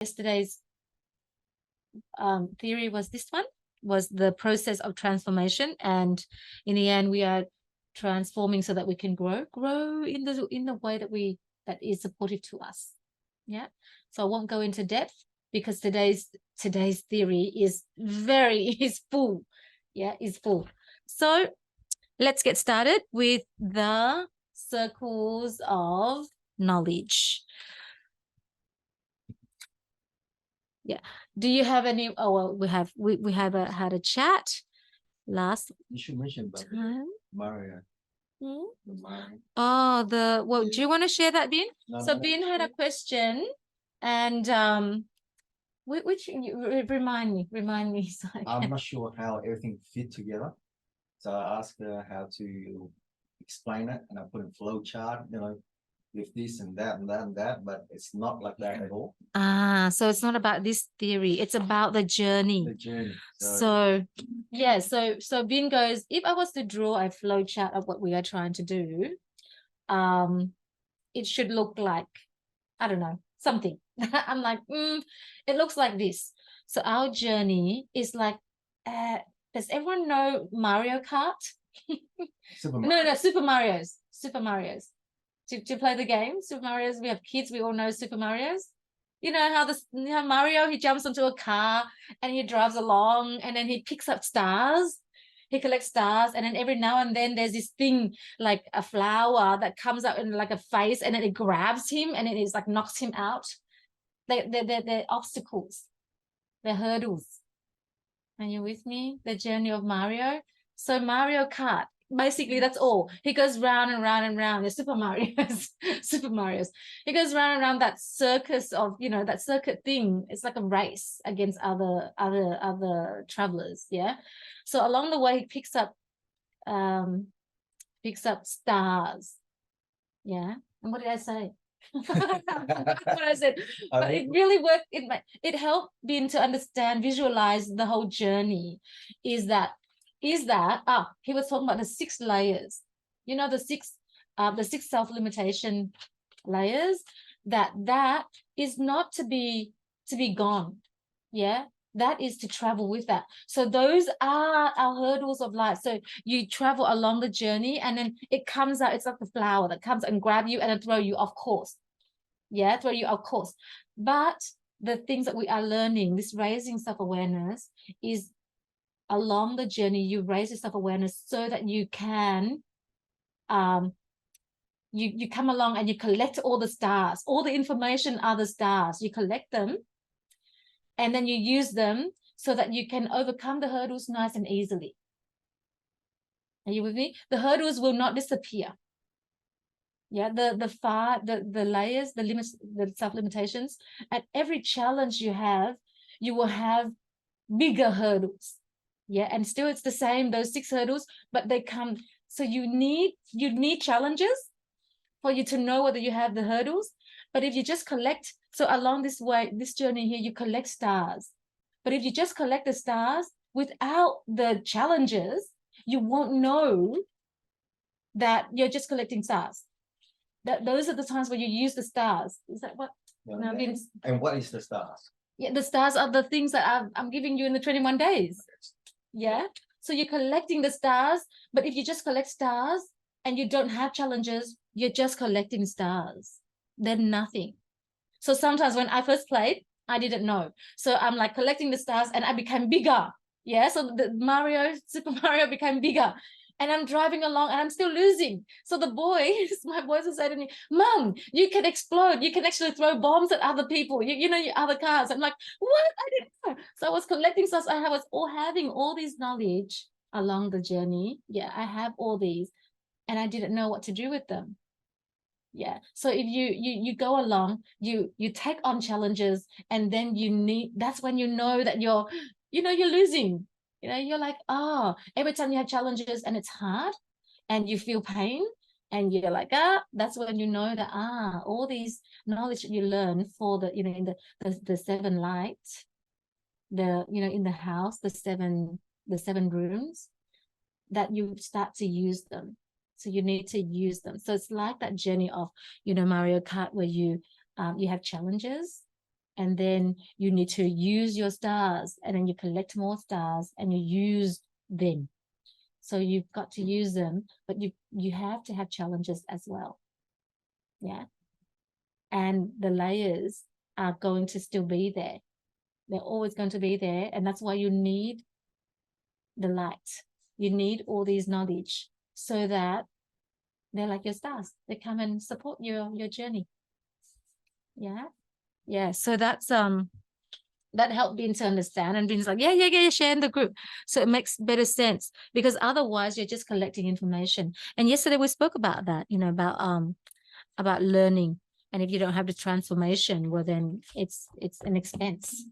Yesterday's theory was this one, was the process of transformation, and in the end we are transforming so that we can grow in the way that is supportive to us. Yeah, so I won't go into depth because today's theory is full. Yeah, is full. So let's get started with the circles of knowledge. Yeah. Do you have any? Oh, well, we have had a chat last. You should mention about time. Mario. Oh, do you want to share that, Bin? So Bin had a question, and which remind me. So I'm not sure how everything fit together, so I asked her how to explain it, and I put in flow chart, with this and that and that and that, but it's not like that at all. So it's not about this theory, it's about the journey. The journey. So yeah, so Bin goes, if I was to draw a flow chart of what we are trying to do, it should look like, I don't know, something. I'm like, it looks like this. So our journey is like, does everyone know Mario Kart? No, Super Mario's. To play the game, Super Mario's. We have kids, we all know Super Mario's. You know how Mario, he jumps into a car and he drives along and then he picks up stars. He collects stars, and then every now and then there's this thing like a flower that comes up in like a face, and then it grabs him and it is like knocks him out. They're obstacles, they're hurdles. And you're with me? The journey of Mario. So Mario Kart, basically that's all. He goes round and round and round. The Super Mario's. Super Mario's. He goes round and round that circus of, that circuit thing. It's like a race against other travelers. Yeah. So along the way, he picks up stars. Yeah. And what did I say? What I said, but it really worked. It helped Bin to understand, visualize the whole journey. Is that he was talking about the 6 layers. The six self-limitation layers. That is not to be gone. Yeah. That is to travel with that. So those are our hurdles of life. So you travel along the journey, and then it comes out. It's like the flower that comes and grab you and then throw you off course. Yeah, throw you off course. But the things that we are learning, this raising self-awareness, is along the journey you raise your self-awareness so that you can you come along and you collect all the stars. All the information are the stars. You collect them, and then you use them so that you can overcome the hurdles nice and easily. Are you with me? The hurdles will not disappear. Yeah, the layers, the limits, the self-limitations. At every challenge you will have bigger hurdles. Yeah, and still it's the same, those 6 hurdles, but they come. So you need challenges for you to know whether you have the hurdles. But if you just collect, so along this way, this journey here, you collect stars. But if you just collect the stars without the challenges, you won't know that you're just collecting stars. Those are the times where you use the stars. Is that what? No, and what is the stars? Yeah, the stars are the things that I'm giving you in the 21 days. Yeah. So you're collecting the stars, but if you just collect stars and you don't have challenges, you're just collecting stars. They're nothing. So sometimes when I first played, I didn't know. So I'm like collecting the stars and I became bigger. Yeah. So the Super Mario became bigger. And I'm driving along and I'm still losing. So my boys will say to me, Mom, you can explode. You can actually throw bombs at other people, your other cars. I'm like, what? I didn't know. So I was collecting stuff. I was having all this knowledge along the journey. Yeah, I have all these and I didn't know what to do with them. Yeah. So if you go along, you take on challenges, and then that's when you know that you're losing. You're like, every time you have challenges and it's hard and you feel pain and you're like, that's when you know that, all these knowledge that you learn for in the 7 lights, in the house, the seven rooms, that you start to use them. So you need to use them. So it's like that journey of, Mario Kart, where you have challenges And then you need to use your stars, and then you collect more stars and you use them. So you've got to use them, but you have to have challenges as well. Yeah. And the layers are going to still be there. They're always going to be there. And that's why you need the light. You need all these knowledge so that they're like your stars. They come and support your journey. Yeah. Yeah. So that's that helped Bean to understand, and Bean's like, yeah, share in the group. So it makes better sense, because otherwise you're just collecting information. And yesterday we spoke about that, about learning. And if you don't have the transformation, well, then it's an expense.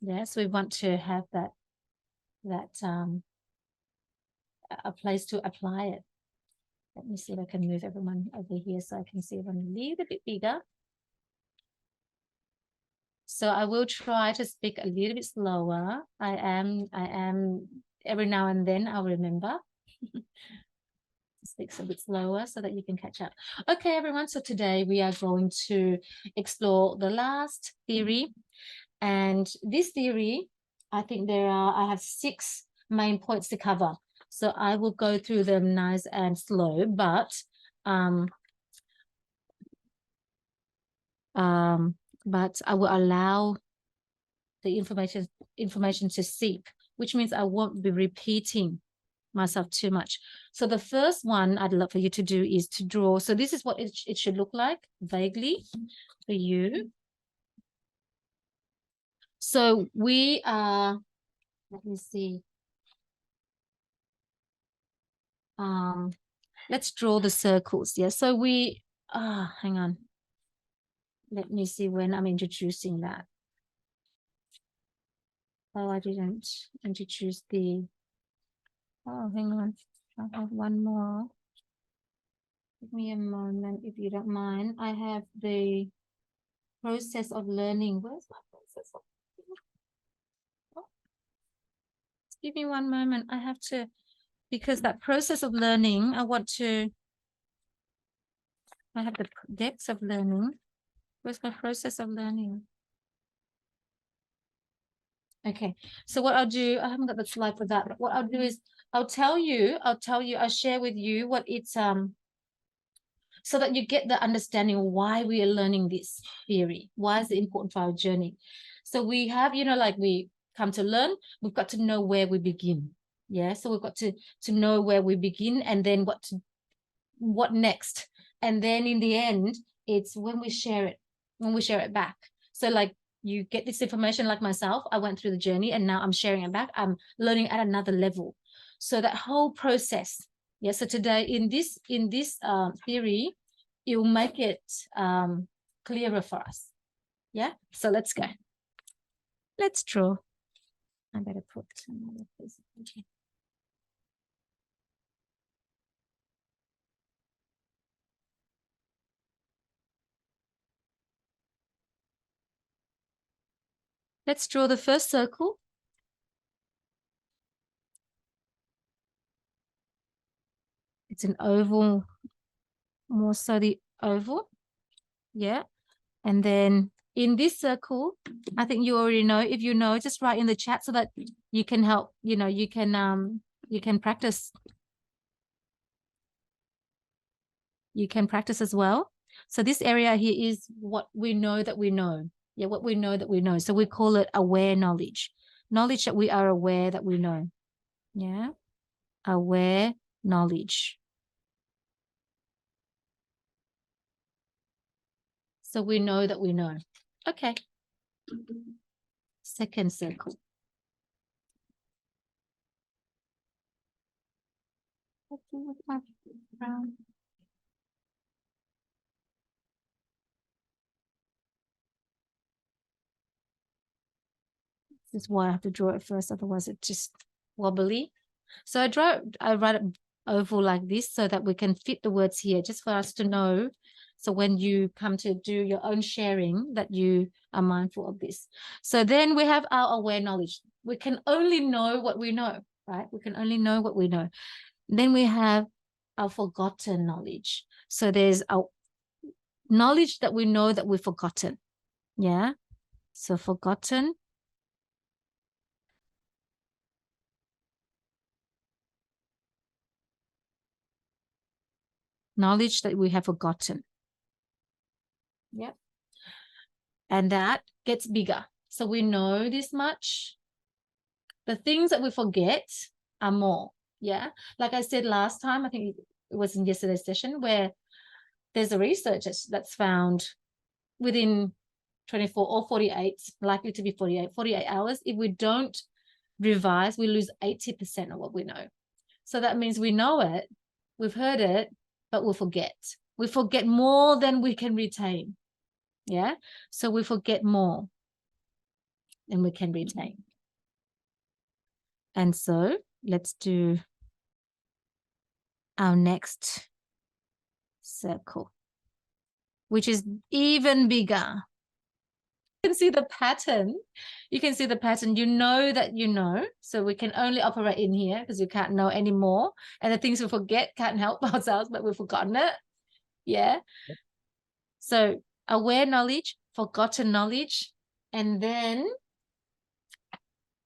Yes, we want to have that a place to apply it. Let me see if I can move everyone over here so I can see everyone a little bit bigger. So I will try to speak a little bit slower. I am every now and then I'll remember. Speak a bit slower so that you can catch up. Okay, everyone. So today we are going to explore the last theory. And this theory, I think I have 6 main points to cover. So I will go through them nice and slow, but I will allow the information to seep, which means I won't be repeating myself too much. So the first one I'd love for you to do is to draw. So this is what it should look like vaguely for you. So we are, let me see. Let's draw the circles. Yeah. So we, hang on. Let me see when I'm introducing that. Oh, I didn't introduce the, oh, hang on. I have one more. Give me a moment, if you don't mind. I have the process of learning. Where's my process of learning? Oh, give me one moment. I have to, because that process of learning, I have the depths of learning. Where's my process of learning? Okay, so what I'll do, I haven't got the slide for that, but what I'll do is I'll share with you what it's so that you get the understanding of why we are learning this theory. Why is it important for our journey? So we have, like we come to learn, we've got to know where we begin. Yeah, so we've got to know where we begin, and then what next. And then in the end, it's when we share it back. So like you get this information, like myself, I went through the journey and now I'm sharing it back. I'm learning at another level. So that whole process. Yeah. So today in this theory, it will make it clearer for us. Yeah. So let's go. Let's draw. I better put another piece. Okay. Let's draw the first circle. It's an oval, more so the oval. Yeah. And then in this circle, I think you already know. If you know, just write in the chat so that you can help, you can practice. You can practice as well. So this area here is what we know that we know. Yeah, what we know that we know. So we call it aware knowledge. Knowledge that we are aware that we know. Yeah. Aware knowledge. So we know that we know. Okay. Second circle. This is why I have to draw it first, otherwise it's just wobbly. So I write it oval like this so that we can fit the words here, just for us to know. So when you come to do your own sharing, that you are mindful of this. So then we have our aware knowledge. We can only know what we know, right? We can only know what we know. Then we have our forgotten knowledge. So there's our knowledge that we know that we've forgotten. Yeah. So forgotten. Knowledge that we have forgotten. Yep. And that gets bigger. So we know this much. The things that we forget are more. Yeah. Like I said last time, I think it was in yesterday's session, where there's a research that's found within 24 or 48, likely to be 48 hours, if we don't revise, we lose 80% of what we know. So that means we know it, we've heard it, but we'll forget. We forget more than we can retain. Yeah. So we forget more than we can retain. And so let's do our next circle, which is even bigger. You can see the pattern. You can see the pattern. You know that you know. So we can only operate in here because we can't know anymore. And the things we forget can't help ourselves, but we've forgotten it. Yeah. So aware knowledge, forgotten knowledge, and then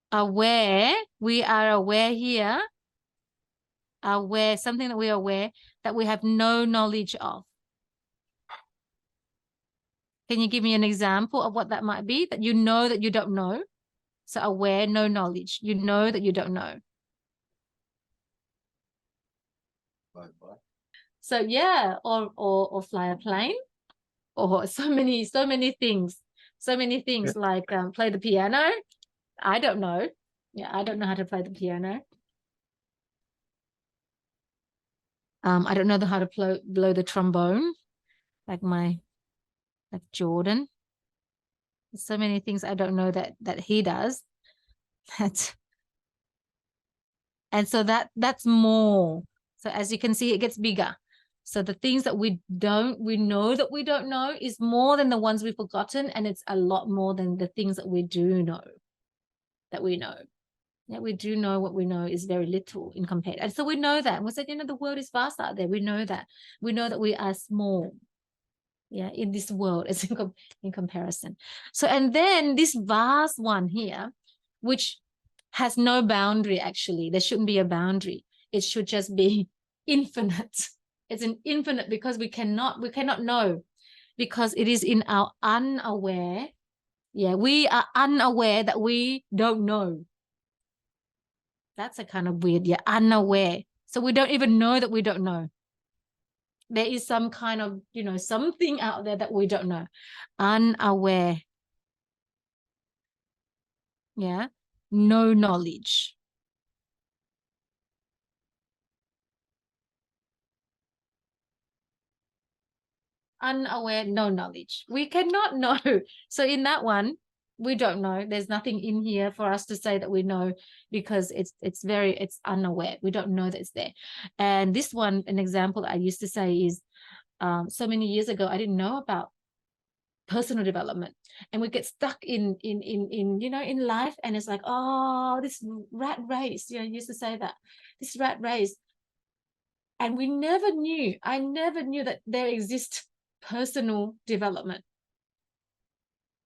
aware, we are aware here, aware, something that we are aware that we have no knowledge of. Can you give me an example of what that might be? That you know that you don't know. So aware, no knowledge. You know that you don't know. So yeah, or fly a plane, or so many things. So many things like play the piano. I don't know. Yeah, I don't know how to play the piano. I don't know how to blow the trombone, like Jordan. So many things I don't know that he does. And so that's more. So as you can see, it gets bigger. So the things that we know that we don't know is more than the ones we've forgotten, and it's a lot more than the things that we do know that we know. Yeah, we do know what we know is very little in compared. And so we know that. And we said, the world is vast out there. We know that. We know that we are small. Yeah, in this world as in comparison. So, and then this vast one here, which has no boundary, actually. There shouldn't be a boundary. It should just be infinite. It's an infinite because we cannot know, because it is in our unaware. Yeah, we are unaware that we don't know. That's a kind of weird, yeah, unaware. So we don't even know that we don't know. There is some kind of, something out there that we don't know. Unaware. Yeah. No knowledge. Unaware, no knowledge. We cannot know. So in that one, we don't know. There's nothing in here for us to say that we know, because it's unaware. We don't know that it's there. And this one, an example I used to say is, so many years ago, I didn't know about personal development, and we get stuck in life, and it's like, oh, this rat race. I used to say that, this rat race. And I never knew that there exists personal development.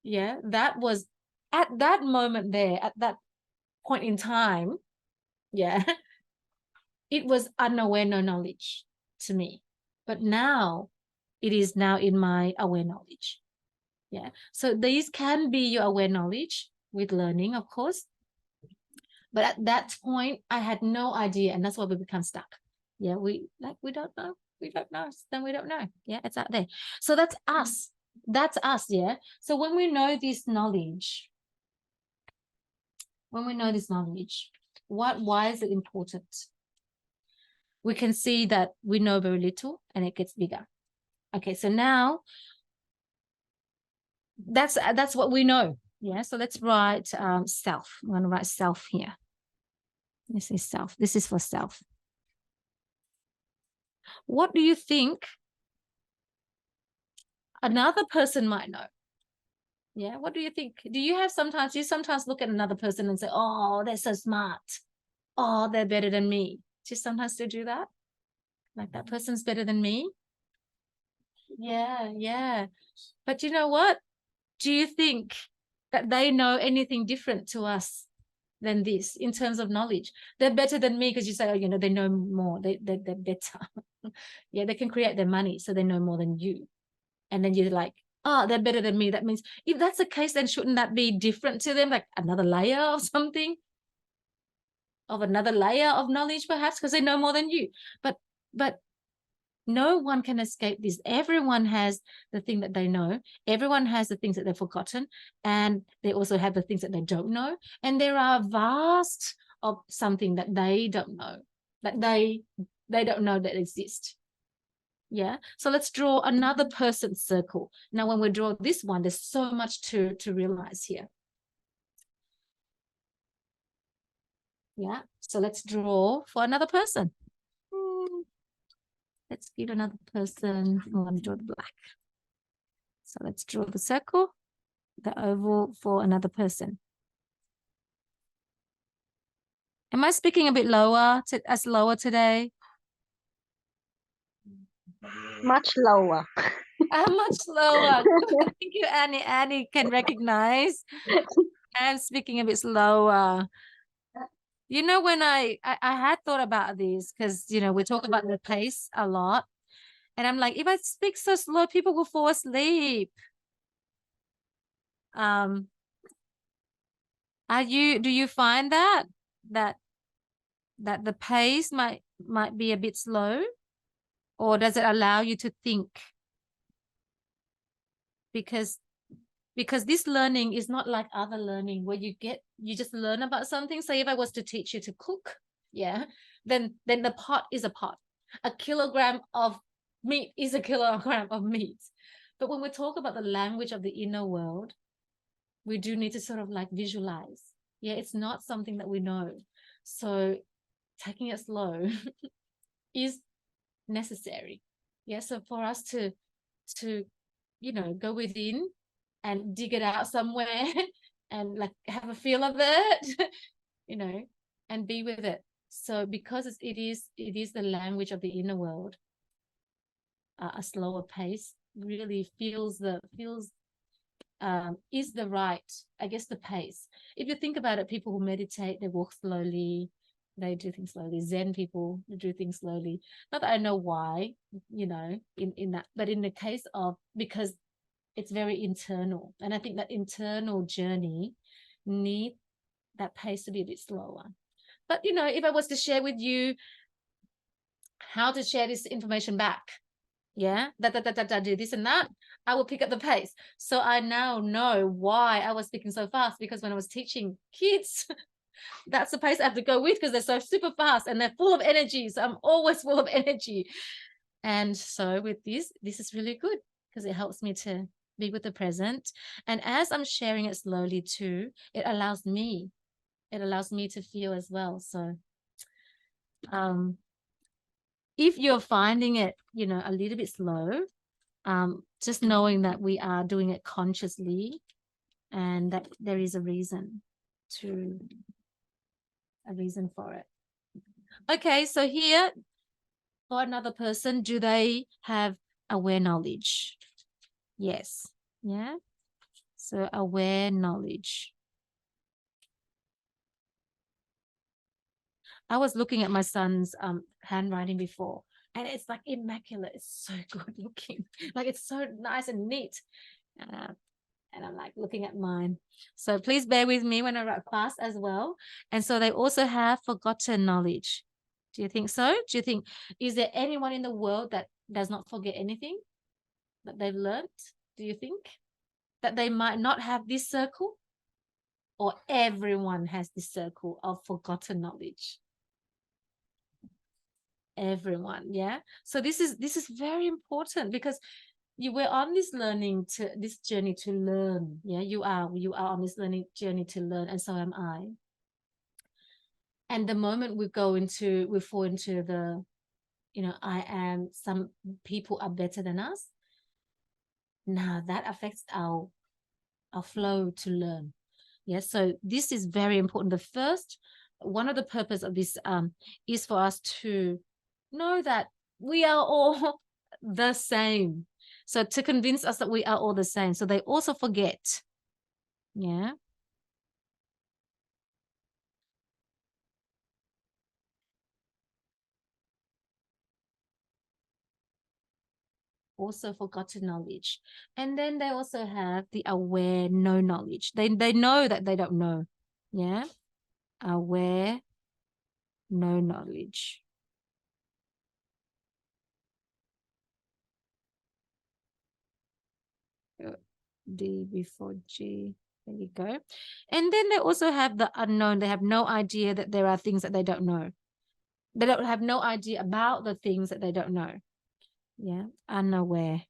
Yeah, that was at that moment there, at that point in time. Yeah, it was unaware, no knowledge to me. But now it is now in my aware knowledge. Yeah, so these can be your aware knowledge with learning, of course. But at that point, I had no idea, and that's why we become stuck. Yeah, we don't know. Then we don't know. Yeah, it's out there. So that's us. That's us. Yeah. So when we know this knowledge, why is it important? We can see that we know very little, and it gets bigger. Okay, so now that's what we know. Yeah. So let's write self. I'm going to write self here. This is self. This is for self. What do you think another person might know? Yeah, what do you think? Do you sometimes look at another person and say, oh, they're so smart. Oh, they're better than me. Do you sometimes still do that? Like, that person's better than me? Yeah. But you know what? Do you think that they know anything different to us than this in terms of knowledge. They're better than me because you say, oh, you know, they know more. They're better. Yeah, they can create their money, so they know more than you. And then you're like, oh, they're better than me. That means if that's the case, then shouldn't that be different to them, like another layer of something, of another layer of knowledge, perhaps, because they know more than you. But no one can escape this. Everyone has the thing that they know. Everyone has the things that they've forgotten, and they also have the things that they don't know. And there are vast of something that they don't know, that they don't know that exist. Yeah. So let's draw another person's circle. Now, when we draw this one, there's so much to realize here. Yeah. So let's draw for another person. Let's get another person. I want to draw the black. So let's draw the circle, the oval for another person. Am I speaking a bit lower, lower today? Much lower. Much lower. Thank you, Annie. Annie can recognize. I'm speaking a bit slower. You know, when I had thought about this, because, you know, we talk about the pace a lot. And I'm like, if I speak so slow, people will fall asleep. Do you find that the pace might be a bit slow, or does it allow you to think? Because this learning is not like other learning where you just learn about something. Say if I was to teach you to cook, yeah, then the pot is a pot. A kilogram of meat is a kilogram of meat. But when we talk about the language of the inner world, we do need to sort of like visualize. Yeah, it's not something that we know. So taking it slow is necessary. Yeah, so for us to you know, go within and dig it out somewhere and like have a feel of it, you know, and be with it. So because it is the language of the inner world, a slower pace really is the right, I guess, the pace. If you think about it, people who meditate, they walk slowly, they do things slowly. Zen people do things slowly. Not that I know why, you know, in that, but in the case of, because it's very internal. And I think that internal journey needs that pace to be a bit slower. But, you know, if I was to share with you how to share this information back, yeah, do this and that, I will pick up the pace. So I now know why I was speaking so fast, because when I was teaching kids, that's the pace I have to go with, because they're so super fast and they're full of energy. So I'm always full of energy. And so with this is really good, because it helps me to be with the present. And as I'm sharing it slowly too, it allows me to feel as well. So if you're finding it, you know, a little bit slow, just knowing that we are doing it consciously, and that there is a reason for it. Okay, so here for another person, do they have aware knowledge? Yes. Yeah. So aware knowledge. I was looking at my son's handwriting before, and it's like immaculate. It's so good looking. Like it's so nice and neat. And I'm like looking at mine. So please bear with me when I write fast as well. And so they also have forgotten knowledge. Do you think so? Do you think, is there anyone in the world that does not forget anything that they've learned? Do you think that they might not have this circle? Or everyone has this circle of forgotten knowledge? Everyone, yeah. So this is very important, because you were on this journey to learn. Yeah, you are on this learning journey to learn, and so am I. And the moment we fall into the, you know, some people are better than us, now that affects our flow to learn. Yes, so this is very important. One of the purpose of this is for us to know that we are all the same. So to convince us that we are all the same. So they also forget. Yeah. Also forgotten knowledge. And then they also have the aware no knowledge. They know that they don't know. Yeah. Aware no knowledge. D before G. There you go. And then they also have the unknown. They have no idea that there are things that they don't know. They don't have no idea about the things that they don't know. Yeah. Unaware.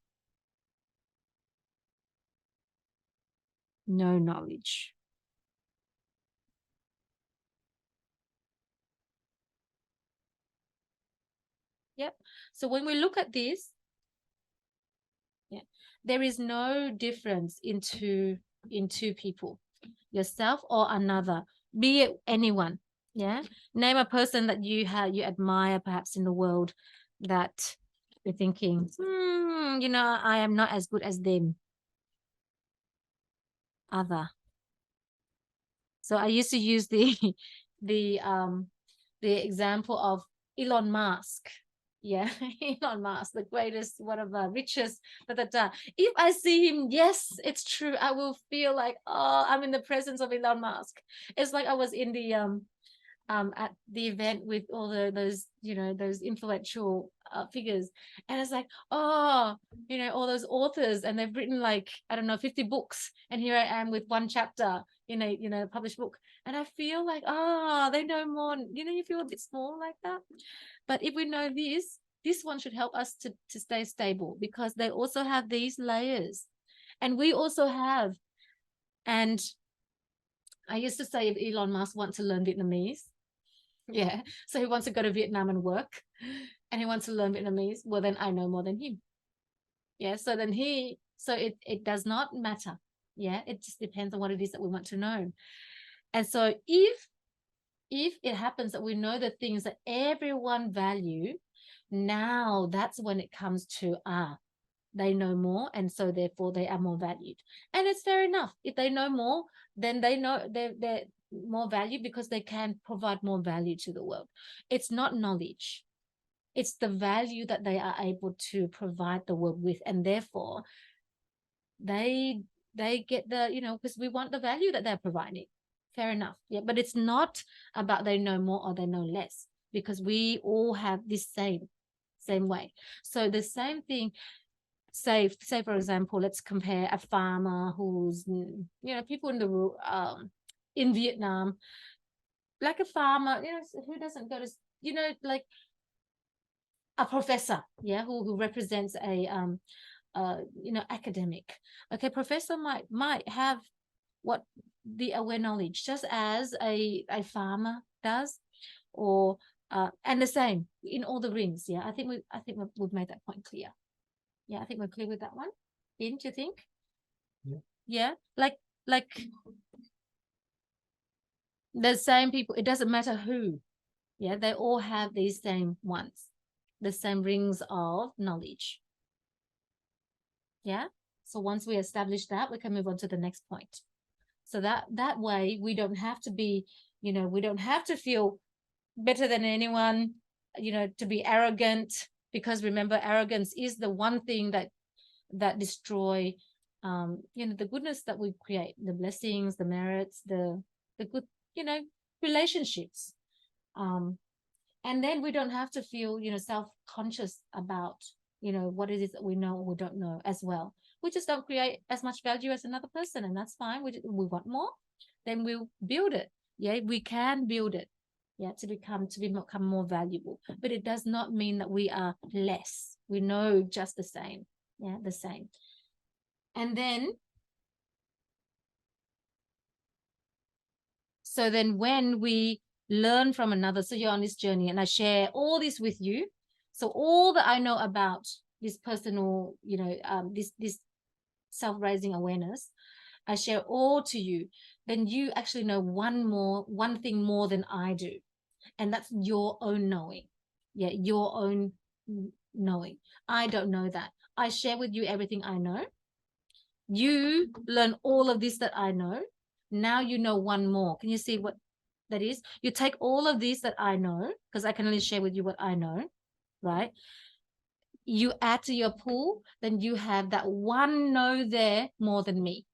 No knowledge. Yep. So when we look at this, yeah, there is no difference in two people, yourself or another, be it anyone. Yeah. Name a person that you admire perhaps in the world that you're thinking, I am not as good as them. Other. So I used to use the the example of Elon Musk. Yeah, Elon Musk, the greatest, one of the richest. If I see him, yes, it's true. I will feel like, oh, I'm in the presence of Elon Musk. It's like I was in the at the event with all those those influential figures, and it's like, oh, all those authors, and they've written like, I don't know, 50 books, and here I am with one chapter in a published book, and I feel like, oh, they know more. You feel a bit small like that. But if we know this one should help us to stay stable, because they also have these layers, and we also have. And I used to say, if Elon Musk wants to learn Vietnamese, yeah, so he wants to go to Vietnam and work, and he wants to learn Vietnamese, well, then I know more than him. Yeah, so then it does not matter. Yeah, it just depends on what it is that we want to know. And so if it happens that we know the things that everyone value, now that's when it comes to they know more, and so therefore they are more valued. And it's fair enough. If they know more, then they know they're more valued because they can provide more value to the world. It's not knowledge. It's the value that they are able to provide the world with, and therefore they get the, because we want the value that they're providing. Fair enough. Yeah, but it's not about they know more or they know less, because we all have this same way. So the same thing, say for example, let's compare a farmer who's, people in the in Vietnam, like a farmer, who doesn't go to, like a professor, yeah, who represents a academic. Okay, professor might have what the aware knowledge, just as a farmer does, or and the same in all the rings. Yeah, I think we've made that point clear. Yeah, I think we're clear with that one. Didn't you think? Yeah, like the same people, it doesn't matter who. Yeah, they all have these same ones, the same rings of knowledge. Yeah, so once we establish that, we can move on to the next point. So that way we don't have to be, we don't have to feel better than anyone, to be arrogant, because remember, arrogance is the one thing that destroy the goodness that we create, the blessings, the merits, the good, relationships. And then we don't have to feel, self-conscious about, what it is that we know or we don't know as well. We just don't create as much value as another person, and that's fine. We want more, then we'll build it. Yeah, we can build it. Yeah, to become more valuable. But it does not mean that we are less. We know just the same. Yeah, the same. And then, so then when we learn from another, so you're on this journey and I share all this with you. So all that I know about this personal, this self-raising awareness, I share all to you. Then you actually know one thing more than I do. And that's your own knowing. Yeah, your own knowing. I don't know that. I share with you everything I know. You learn all of this that I know. Now you know one more. Can you see what that is? You take all of these that I know, because I can only share with you what I know, right? You add to your pool, then you have that one know there more than me.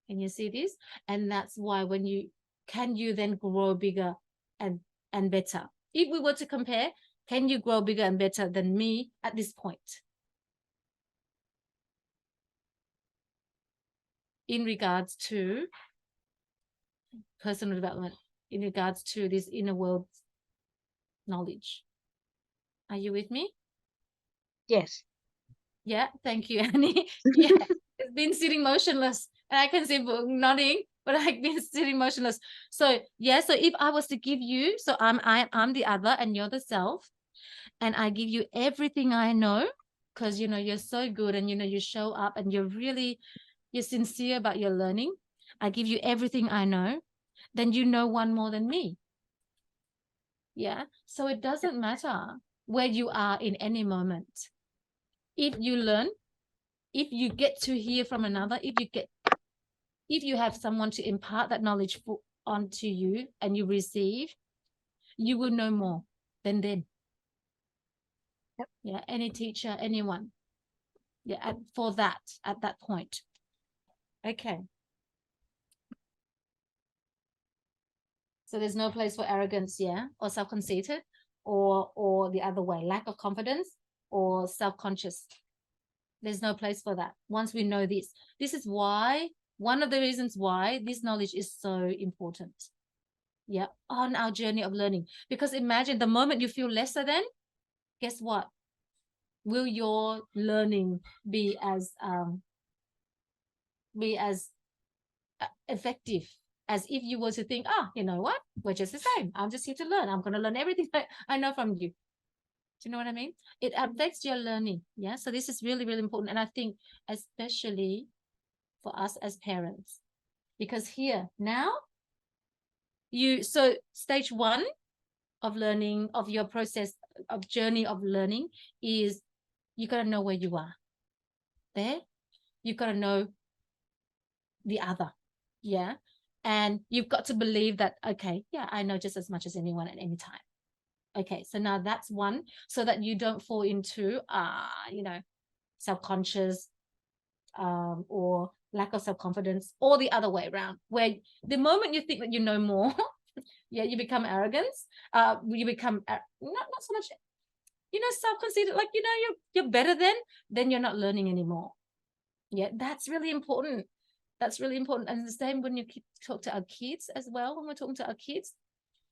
Can you see this? And that's why when you then grow bigger and better? If we were to compare, can you grow bigger and better than me at this point? In regards to personal development, in regards to this inner world knowledge. Are you with me? Yes. Yeah, thank you, Annie. Yeah, it's been sitting motionless. And I can see nodding, but I've been sitting motionless. So yeah, so if I was to give you, so I'm the other and you're the self, and I give you everything I know, because you know you're so good and you know you show up and you're sincere about your learning. I give you everything I know, then you know one more than me. Yeah, so it doesn't matter where you are in any moment. If you learn, if you get to hear from another, if you have someone to impart that knowledge onto you and you receive, you will know more than them. Yep. Yeah, any teacher, anyone. Yeah, at that point. Okay. So there's no place for arrogance, yeah, or self-conceited, or the other way, lack of confidence or self-conscious. There's no place for that. Once we know this is why, one of the reasons why this knowledge is so important. Yeah, on our journey of learning. Because imagine the moment you feel lesser than, guess what? Will your learning be as effective as if you were to think, you know what? We're just the same. I'm just here to learn. I'm going to learn everything I know from you. Do you know what I mean? It affects your learning. Yeah. So this is really, really important. And I think especially for us as parents, because here now so stage 1 of learning, of your process of journey of learning, is you got to know where you are there. You got to know the other. Yeah. And you've got to believe that, okay, yeah, I know just as much as anyone at any time. Okay, so now that's one, so that you don't fall into self-conscious or lack of self-confidence, or the other way around, where the moment you think that you know more, yeah, you become arrogance. You become not so much, self-conceited, like you're better then you're not learning anymore. Yeah, that's really important. That's really important. And the same when you talk to our kids as well. When we're talking to our kids,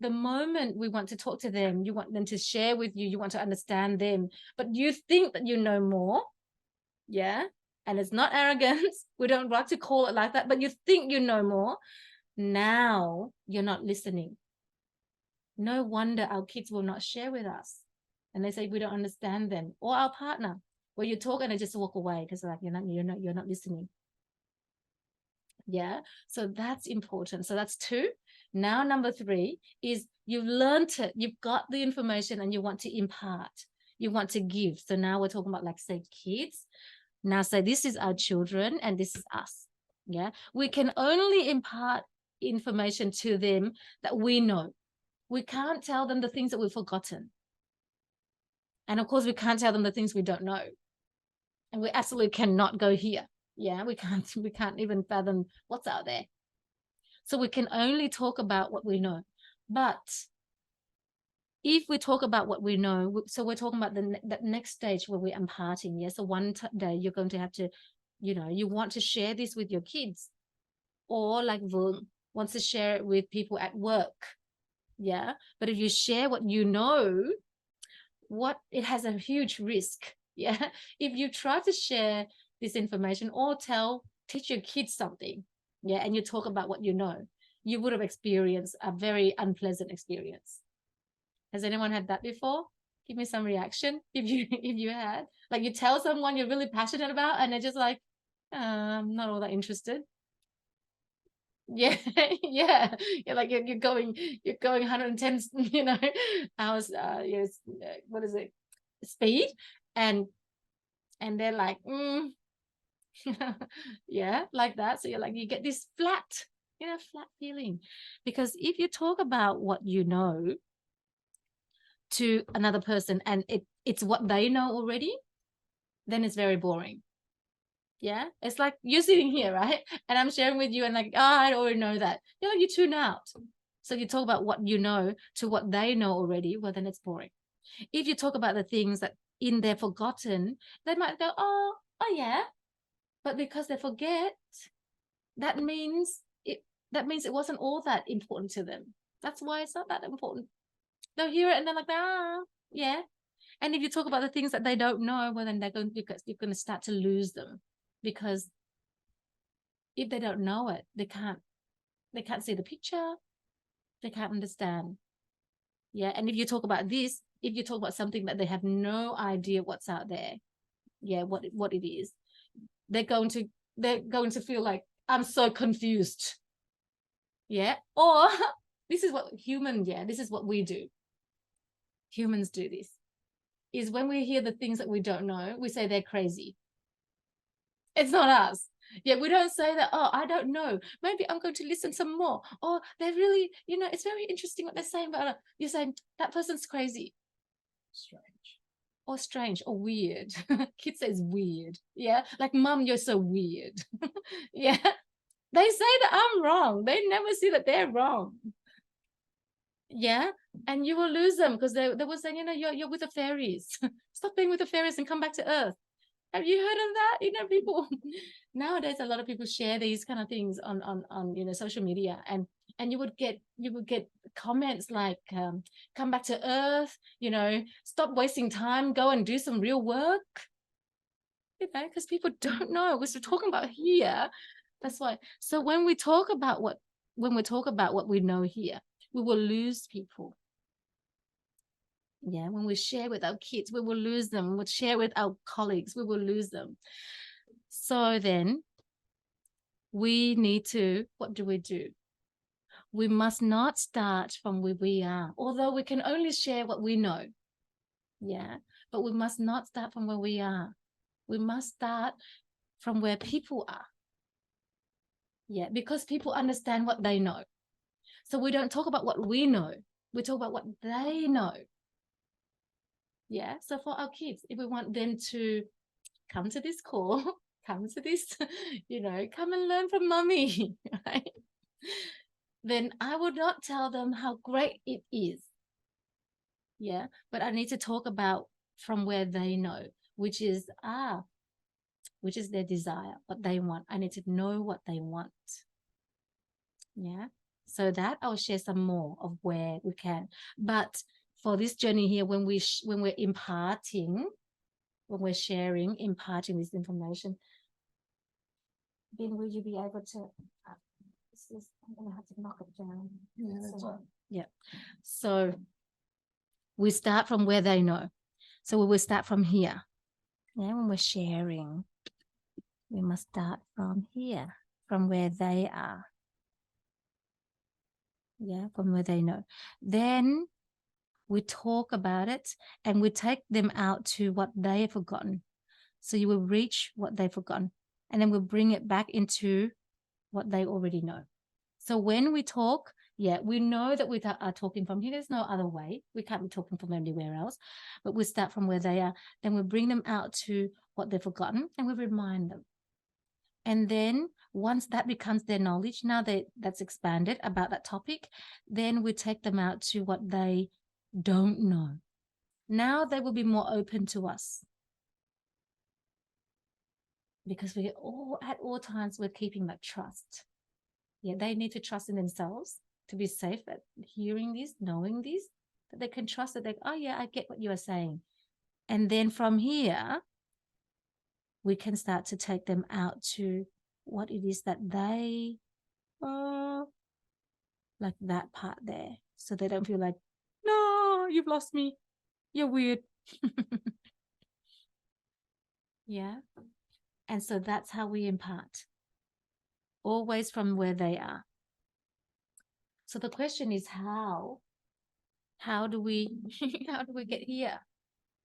the moment we want to talk to them, you want them to share with you, you want to understand them, but you think that you know more. Yeah. And it's not arrogance. We don't like to call it like that, but you think you know more. Now you're not listening. No wonder our kids will not share with us. And they say we don't understand them, or our partner, where you talk and they just walk away because like you're not listening. Yeah, so that's important. So that's 2. Now number 3 is you've learned it, you've got the information and you want to impart, you want to give. So now we're talking about, like, say, kids. Now say this is our children and this is us. Yeah, we can only impart information to them that we know. We can't tell them the things that we've forgotten, and of course we can't tell them the things we don't know, and we absolutely cannot go here. Yeah, we can't even fathom what's out there. So we can only talk about what we know. But if we talk about what we know, so we're talking about the next stage where we're imparting. Yeah, so one day you're going to have to, you want to share this with your kids, or like Vern wants to share it with people at work. Yeah, but if you share what you know, it has a huge risk. Yeah, if you try to share this information or teach your kids something, yeah, and you talk about what you know, you would have experienced a very unpleasant experience. Has anyone had that before? Give me some reaction if you had. Like, you tell someone you're really passionate about and they're just like, I'm not all that interested. Yeah, yeah. You're like you're going 110, hours. Yes, what is it? Speed, and they're like, Yeah, like that. So you're like, you get this flat, flat feeling. Because if you talk about what you know to another person and it's what they know already, then it's very boring. Yeah, it's like you're sitting here, right? And I'm sharing with you and like, oh, I already know that. You tune out. So you talk about what you know to what they know already, well, then it's boring. If you talk about the things that in their forgotten, they might go, oh yeah. But because they forget, that means it wasn't all that important to them. That's why it's not that important. They'll hear it and they're like, yeah. And if you talk about the things that they don't know, well, then you're going to start to lose them, because if they don't know it, they can't see the picture, they can't understand. Yeah. And if you talk about this, if you talk about something that they have no idea what's out there, yeah, what it is, they're going to feel like, I'm so confused. Yeah. Or this is what this is what we do. Humans do this, is when we hear the things that we don't know, we say they're crazy. It's not us. Yeah, we don't say that, oh, I don't know. Maybe I'm going to listen some more. Or they're really, it's very interesting what they're saying, but you're saying that person's crazy. Strange or weird. Kid says weird. Yeah. Like, Mom, you're so weird. Yeah. They say that I'm wrong. They never see that they're wrong. Yeah. And you will lose them because they will say, you're with the fairies. Stop being with the fairies and come back to Earth. Have you heard of that? People nowadays, a lot of people share these kind of things on social media, and you would get comments like, come back to Earth, stop wasting time, go and do some real work. Because people don't know. We're talking about here. That's why. So when we talk about what we know here, we will lose people. Yeah, when we share with our kids, we will lose them. When we share with our colleagues, we will lose them. So then we need to, what do? We must not start from where we are, although we can only share what we know. Yeah, but we must not start from where we are. We must start from where people are. Yeah, because people understand what they know. So we don't talk about what we know. We talk about what they know. Yeah, so for our kids, if we want them to come to this call, come to this, come and learn from Mommy, right? Then I would not tell them how great it is. Yeah, but I need to talk about from where they know, which is their desire, what they want. I need to know what they want. Yeah, so that I'll share some more of where we can. But for this journey here, when we're imparting, when we're sharing, imparting this information, then will you be able to? I'm gonna have to knock it down. Yeah, that's right. Yeah. So we start from where they know. So we will start from here. Yeah, when we're sharing, we must start from here, from where they are. Yeah, from where they know. Then we talk about it and we take them out to what they have forgotten. So you will reach what they've forgotten, and then we'll bring it back into what they already know. So when we talk, yeah, we know that we are talking from here. There's no other way. We can't be talking from anywhere else, but we start from where they are. Then we bring them out to what they've forgotten and we remind them. And then once that becomes their knowledge, now that's expanded about that topic, then we take them out to what they don't know. Now they will be more open to us, because we at all times we're keeping that trust. Yeah, they need to trust in themselves to be safe at hearing this, knowing this, that they can trust that oh yeah, I get what you are saying. And then from here, we can start to take them out to what it is that they like, that part there, so they don't feel like, no, you've lost me, you're weird. Yeah. And so that's how we impart, always from where they are. So the question is how do we get here?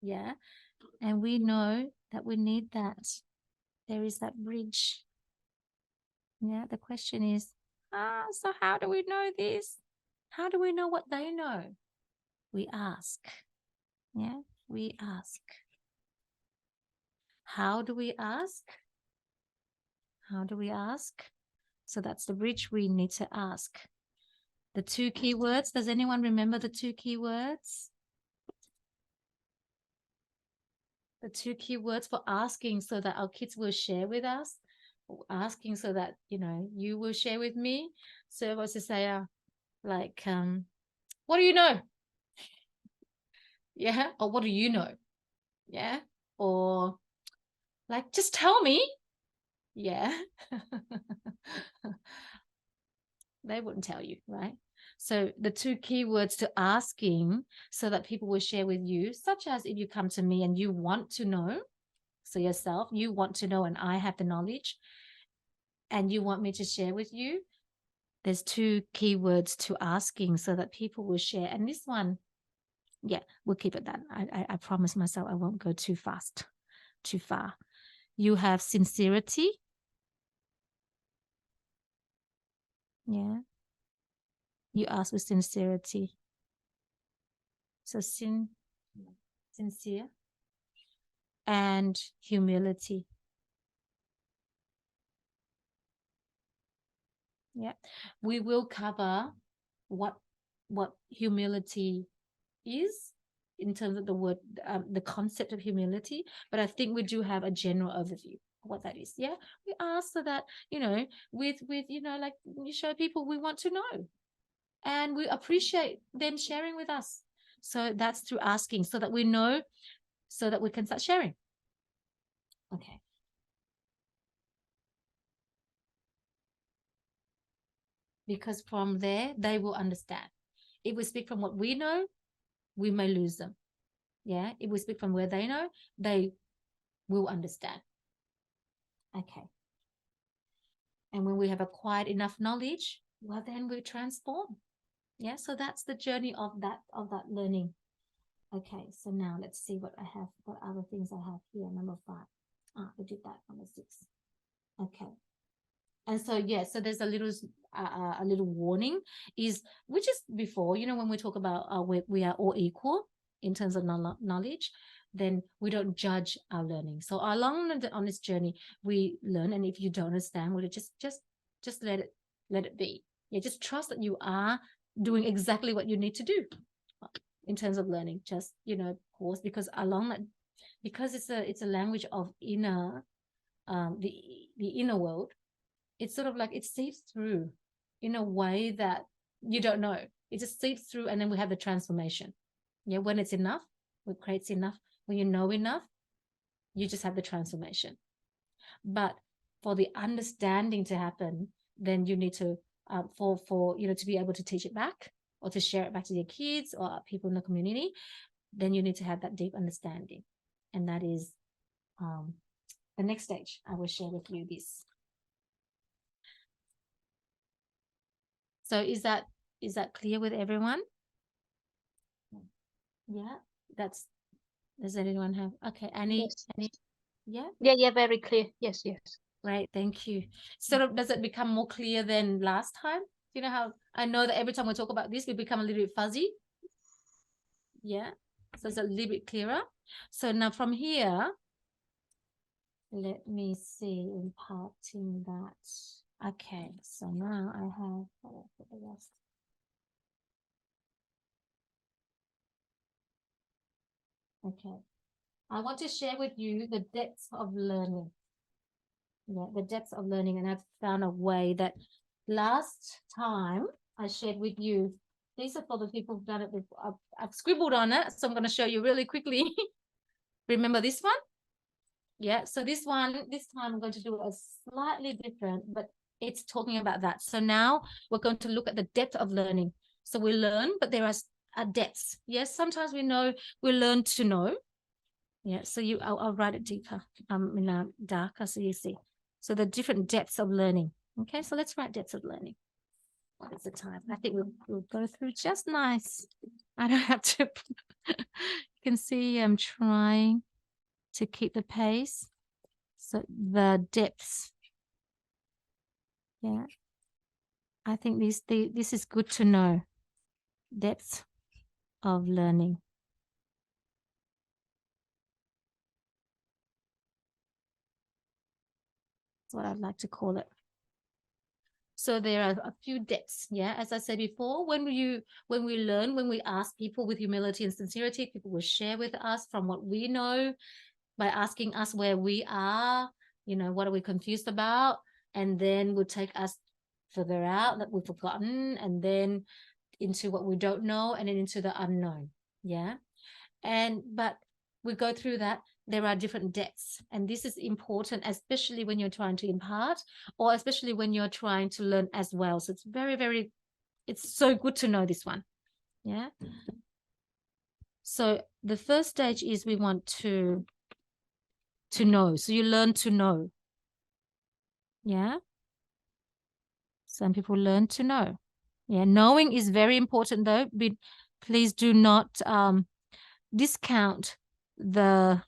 Yeah. And we know that we need that there is that bridge. Yeah, the question is, so how do we know this? How do we know what they know? We ask. Yeah, we ask. How do we ask? How do we ask? So that's the bridge we need to ask. The 2 key words. Does anyone remember the 2 key words? The 2 key words for asking so that our kids will share with us, asking so that, you will share with me. So I was to say, like, what do you know? Yeah. Or what do you know? Yeah. Or like, just tell me. Yeah. They wouldn't tell you, right? So the 2 keywords to asking so that people will share with you, such as if you come to me and you want to know, so yourself, you want to know and I have the knowledge and you want me to share with you, there's 2 keywords to asking so that people will share. And this one, yeah, we'll keep it that. I promise myself I won't go too fast, too far. You have sincerity. Yeah. You ask with sincerity. So sincere and humility. Yeah. We will cover what humility is in terms of the word, the concept of humility, but I think we do have a general overview of what that is. Yeah. We ask so that, with, like you show people we want to know and we appreciate them sharing with us. So that's through asking so that we know, so that we can start sharing. Okay. Because from there, they will understand. If we speak from what we know, we may lose them. Yeah. If we speak from where they know, they will understand. Okay. And when we have acquired enough knowledge, well, then we transform. Yeah. So that's the journey of that learning. Okay. So now let's see what other things I have here. Number 5. We did that. Number 6. Okay. And so, yeah, so there's a little warning is, which is before, when we talk about we are all equal in terms of knowledge, then we don't judge our learning. So along on this journey, we learn. And if you don't understand, we'll just let it be. Yeah, just trust that you are doing exactly what you need to do in terms of learning. Just, pause, because along that, because it's a language of inner, the inner world. It's sort of like it seeps through in a way that you don't know. It just seeps through, and then we have the transformation. Yeah, when it's enough, it creates enough. When you know enough, you just have the transformation. But for the understanding to happen, then you need to, to be able to teach it back or to share it back to your kids or people in the community, then you need to have that deep understanding. And that is the next stage. I will share with you this. So is that clear with everyone? Yeah, does anyone have? Okay, Annie. Yes. Yeah. Yeah, very clear. Yes. Great, thank you. Sort of, does it become more clear than last time? You know how I know that every time we talk about this, we become a little bit fuzzy. Yeah, so it's a little bit clearer. So now from here, let me see, imparting that. Okay, so now I have, for the rest. Okay, I want to share with you the depths of learning. Yeah, the depths of learning, and I've found a way that last time I shared with you. These are for the people who've done it before. I've scribbled on it, so I'm going to show you really quickly. Remember this one? Yeah, so this time I'm going to do a slightly different, but it's talking about that. So now we're going to look at the depth of learning. So we learn, but there are depths. Yes, sometimes we learn to know. Yeah, so I'll write it deeper, in darker, so you see. So the different depths of learning. Okay, so let's write depths of learning. What is the time? I think we'll go through just nice. I don't have to. You can see I'm trying to keep the pace. So the depths. Yeah. I think this is good to know. Depths of learning. That's what I'd like to call it. So there are a few depths. Yeah. As I said before, when we learn, when we ask people with humility and sincerity, people will share with us from what we know by asking us where we are, what are we confused about? And then will take us further out that we've forgotten, and then into what we don't know, and then into the unknown. Yeah. But we go through that. There are different depths, and this is important, especially when you're trying to impart, or especially when you're trying to learn as well. So it's very, very, it's so good to know this one. Yeah. So the first stage is we want to know. So you learn to know. Yeah. Some people learn to know. Yeah. Knowing is very important though. But please do not discount the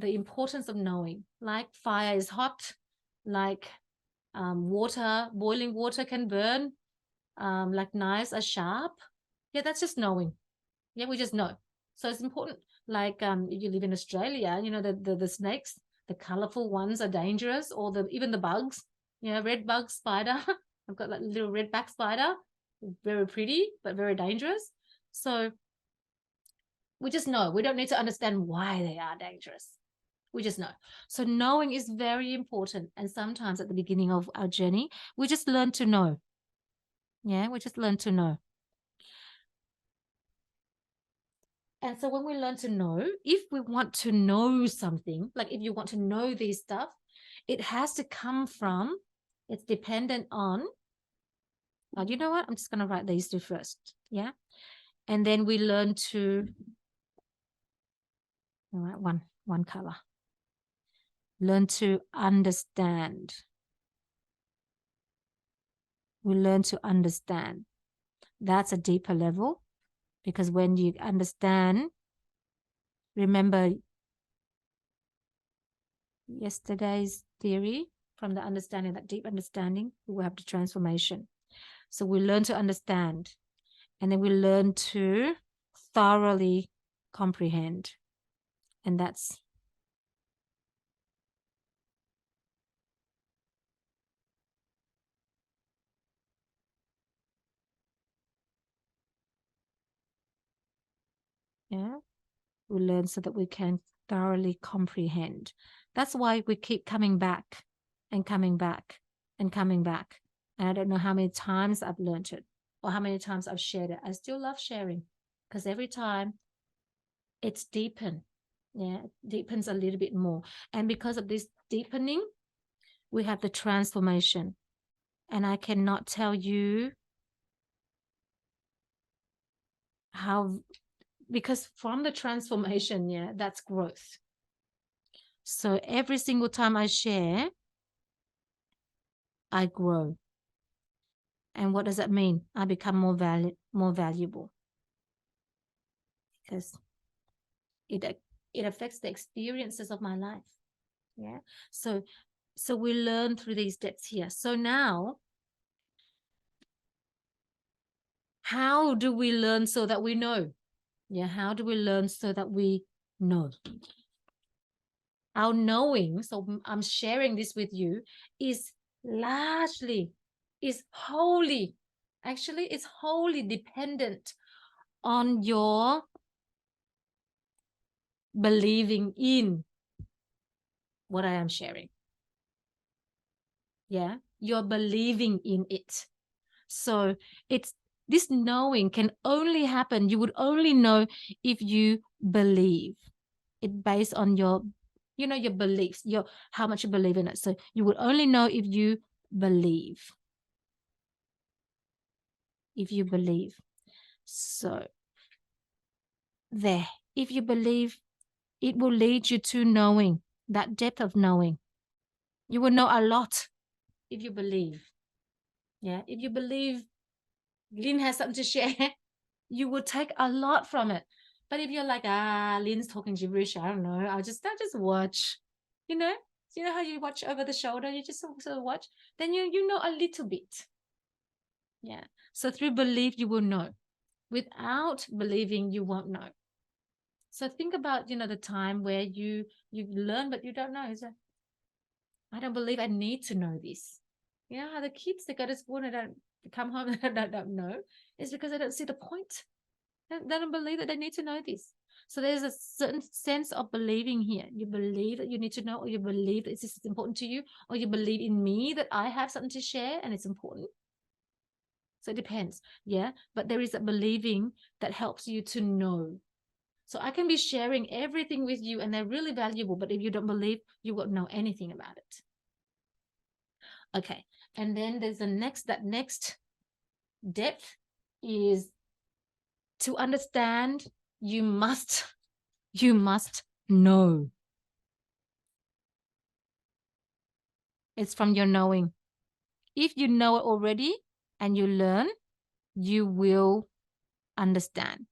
importance of knowing. Like fire is hot, like boiling water can burn, like knives are sharp. Yeah, that's just knowing. Yeah, we just know. So it's important. Like if you live in Australia, the snakes, the colorful ones are dangerous, or even the bugs. Red bug spider. I've got like little red back spider, very pretty but very dangerous. So we just know. We don't need to understand why they are dangerous. We just know. So knowing is very important. And sometimes at the beginning of our journey, we just learn to know. Yeah, we just learn to know. And so when we learn to know, if we want to know something, like if you want to know these stuff, it has to come from, it's dependent on, you know what? I'm just going to write these two first. Yeah. And then we learn to, all right, one color. Learn to understand. We learn to understand. That's a deeper level, because when you understand, remember yesterday's theory, from the understanding, that deep understanding, we will have the transformation. So we learn to understand, and then we learn to thoroughly comprehend. And that's yeah, we learn so that we can thoroughly comprehend. That's why we keep coming back and coming back and coming back. And I don't know how many times I've learned it or how many times I've shared it. I still love sharing, because every time it's deepened. Yeah, it deepens a little bit more. And because of this deepening, we have the transformation. And I cannot tell you how, because from the transformation, yeah, that's growth. So every single time I share, I grow. And what does that mean? I become more valuable, because it affects the experiences of my life. Yeah. So we learn through these depths here. So now, how do we learn so that we know? Yeah. How do we learn so that we know? Our knowing, so I'm sharing this with you, is wholly dependent on your believing in what I am sharing. Yeah, you're believing in it. So it's, this knowing can only happen, you would only know if you believe it, based on your, your beliefs, how much you believe in it. So you would only know if you believe. If you believe. So there, if you believe, it will lead you to knowing, that depth of knowing. You will know a lot if you believe. Yeah, if you believe Lynn has something to share, you will take a lot from it. But if you're like, Lynn's talking gibberish, I don't know, I'll just watch, you know how you watch over the shoulder, you just sort of watch, then you know a little bit. Yeah. So through belief, you will know. Without believing, you won't know. So think about, the time where you learn, but you don't know. Is that, I don't believe I need to know this. You know how the kids, they go to school and they don't come home and they don't know. It's because they don't see the point. They don't believe that they need to know this. So there's a certain sense of believing here. You believe that you need to know, or you believe that this is important to you, or you believe in me that I have something to share and it's important. So it depends. Yeah. But there is a believing that helps you to know. So I can be sharing everything with you and they're really valuable, but if you don't believe, you won't know anything about it. Okay. And then there's that next depth is to understand. You must know. It's from your knowing. If you know it already and you learn, you will understand.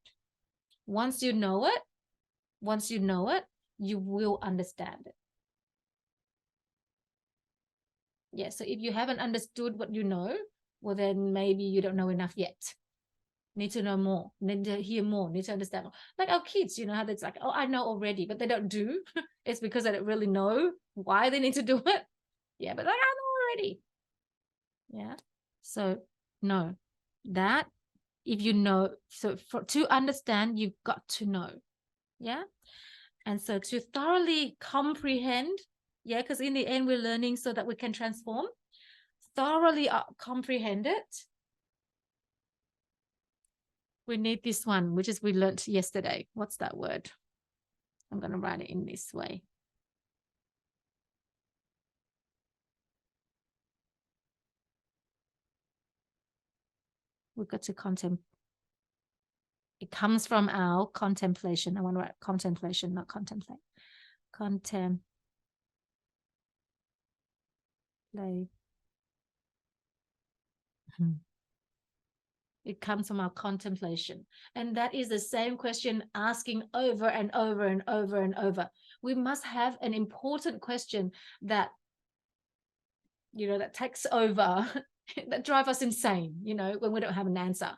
Once you know it, you will understand it. Yeah, so if you haven't understood what you know, well, then maybe you don't know enough yet. Need to know more, need to hear more, need to understand more. Like our kids, how it's like, oh, I know already, but they don't do. It's because they don't really know why they need to do it. Yeah, but like, I know already. Yeah. So no, that if you know, so to understand, you've got to know. Yeah. And so to thoroughly comprehend, yeah, because in the end we're learning so that we can transform, thoroughly comprehend it. We need this one, which is we learned yesterday. What's that word? I'm going to write it in this way. We've got to contemplate. It comes from our contemplation. I want to write contemplation, not contemplate. Contemplate. It comes from our contemplation. And that is the same question asking over and over and over and over. We must have an important question that, that takes over, that drives us insane, when we don't have an answer.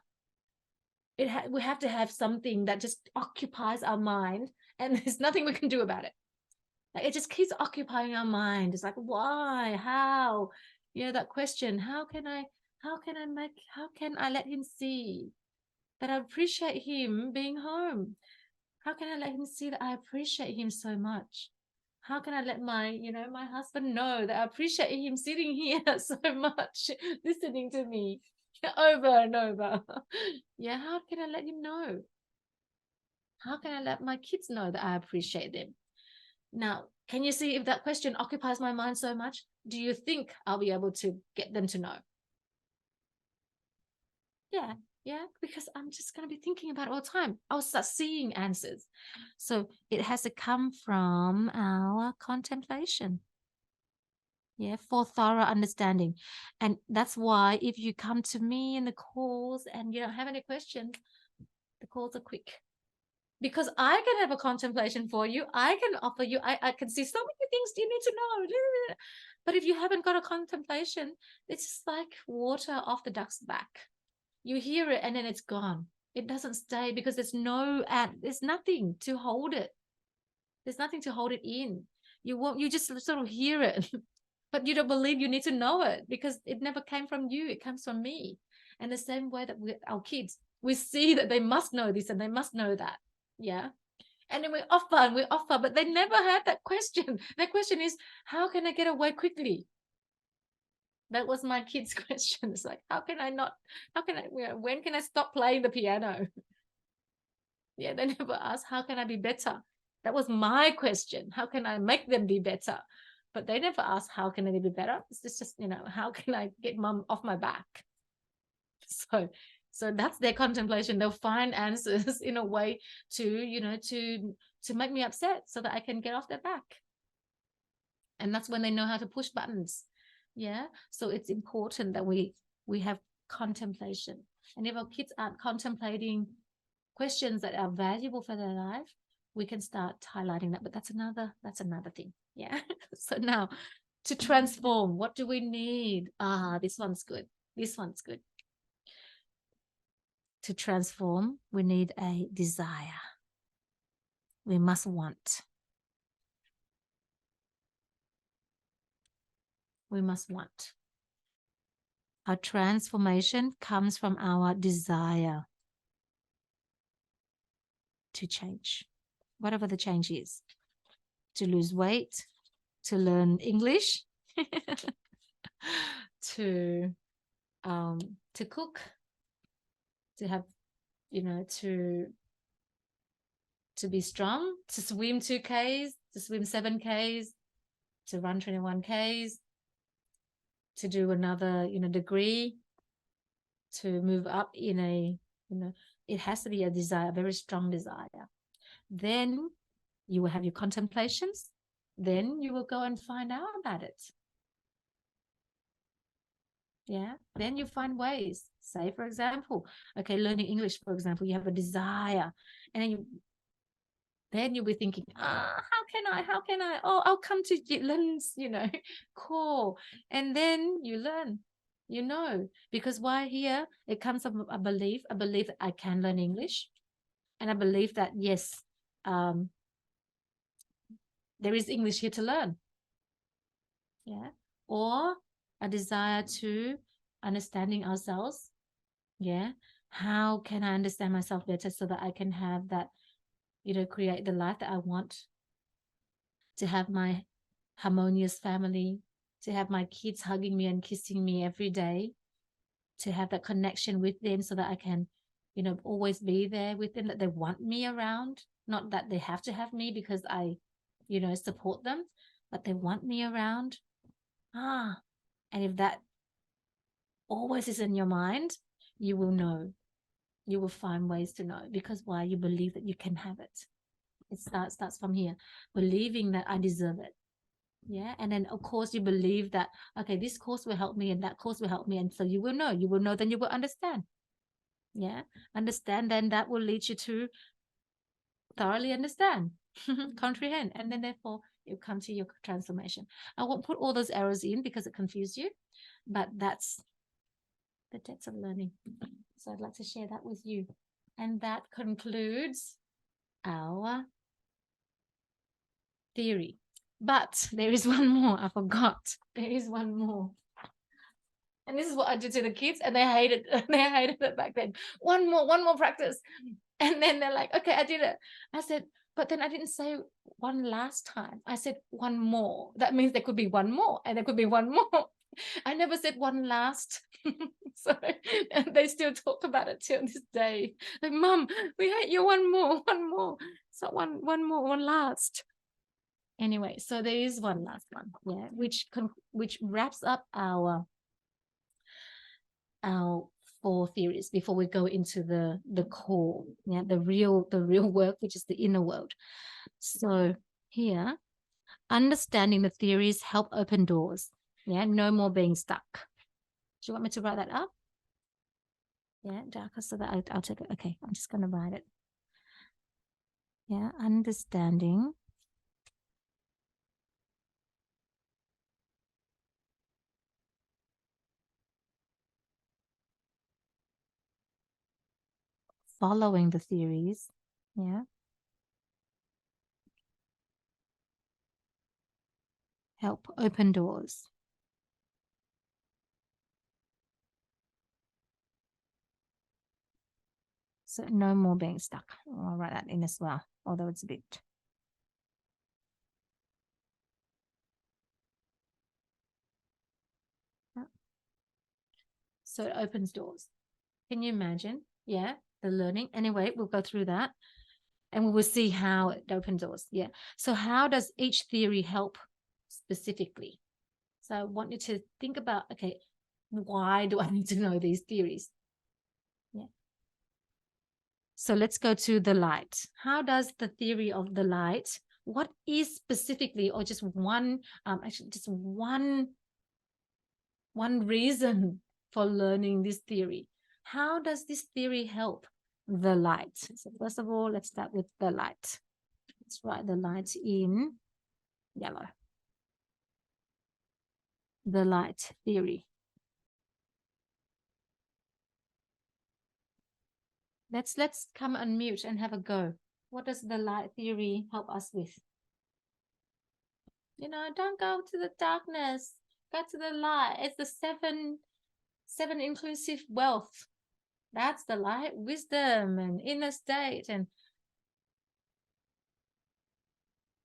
We have to have something that just occupies our mind and there's nothing we can do about it. Like it just keeps occupying our mind. It's like, why, how, that question, how can I let him see that I appreciate him being home? How can I let him see that I appreciate him so much? How can I let my husband know that I appreciate him sitting here so much, listening to me over and over? Yeah, how can I let him know? How can I let my kids know that I appreciate them? Now, can you see if that question occupies my mind so much? Do you think I'll be able to get them to know? Yeah, because I'm just going to be thinking about it all the time. I'll start seeing answers. So it has to come from our contemplation. Yeah, for thorough understanding. And that's why if you come to me in the calls and you don't have any questions, the calls are quick. Because I can have a contemplation for you. I can offer you, I can see so many things you need to know. But if you haven't got a contemplation, it's just like water off the duck's back. You hear it and then it's gone. It doesn't stay because there's nothing to hold it. There's nothing to hold it in. You just sort of hear it, but you don't believe you need to know it because it never came from you. It comes from me. And the same way that our kids, we see that they must know this and they must know that. Yeah. And then we offer, but they never had that question. Their question is, how can I get away quickly? That was my kids' question. It's like, when can I stop playing the piano? Yeah, they never asked, how can I be better? That was my question. How can I make them be better? But they never asked, how can they be better? It's just, how can I get mom off my back? So that's their contemplation. They'll find answers in a way to make me upset so that I can get off their back. And that's when they know how to push buttons. Yeah. So it's important that we have contemplation. And if our kids aren't contemplating questions that are valuable for their life, we can start highlighting that. But that's another thing. Yeah. So now to transform, what do we need? This one's good. This one's good. To transform, we need a desire. We must want. We must want. Our transformation comes from our desire to change, whatever the change is. To lose weight, to learn English, to cook, to have, to be strong, to swim 2Ks, to swim 7Ks, to run 21Ks, to do another, degree, to move up in a, it has to be a desire, a very strong desire. Then you will have your contemplations. Then you will go and find out about it. Yeah. Then you find ways. Say, for example, okay, learning English, for example, you have a desire, and then you'll be thinking, how can I? Oh, I'll come to Lynn's, call. And then you learn, because why here? It comes from a belief that I can learn English. And I believe that, yes, there is English here to learn. Yeah. Or a desire to understanding ourselves. Yeah. How can I understand myself better so that I can have that, create the life that I want, to have my harmonious family, to have my kids hugging me and kissing me every day, to have that connection with them so that I can, always be there with them, that they want me around, not that they have to have me because I, support them, but they want me around. And if that always is in your mind, you will know. You will find ways to know, because why? You believe that you can have it. It starts from here, believing that I deserve it. Yeah. And then of course you believe that, okay, this course will help me and that course will help me. And so you will know, then you will understand. Yeah. Understand, then that will lead you to thoroughly understand, comprehend. And then therefore you come to your transformation. I won't put all those arrows in because it confused you, but that's the depths of learning. So I'd like to share that with you. And that concludes our theory. But there is one more. I forgot. There is one more. And this is what I did to the kids, and they hated it back then. One more practice. And then they're like, okay, I did it. I said, but then I didn't say one last time. I said one more. That means there could be one more, and there could be one more. I never said one last. So and they still talk about it till this day. Like, Mom, we hate you, one more. So one more, one last. Anyway, so there is one last one, yeah, which wraps up our 4 theories before we go into the core, yeah, the real work, which is the inner world. So here, understanding the theories help open doors. Yeah, no more being stuck. Do you want me to write that up? Yeah, darker, so that I'll take it. Okay, I'm just going to write it. Yeah, understanding following the theories. Yeah. Help open doors. So no more being stuck. I'll write that in as well, although it's a bit. So it opens doors. Can you imagine? Yeah, the learning. Anyway, we'll go through that and we will see how it opens doors. Yeah. So how does each theory help specifically? So I want you to think about, okay, why do I need to know these theories? Yeah. So let's go to the light. How does the theory of the light, what is specifically, or just one, actually just one reason for learning this theory? How does this theory help the light? So first of all, let's start with the light. Let's write the light in yellow. the light theory? Let's come unmute and have a go. What does the light theory help us with? You know, don't go to the darkness. Go to the light. It's the seven inclusive wealth. That's the light, wisdom and inner state. And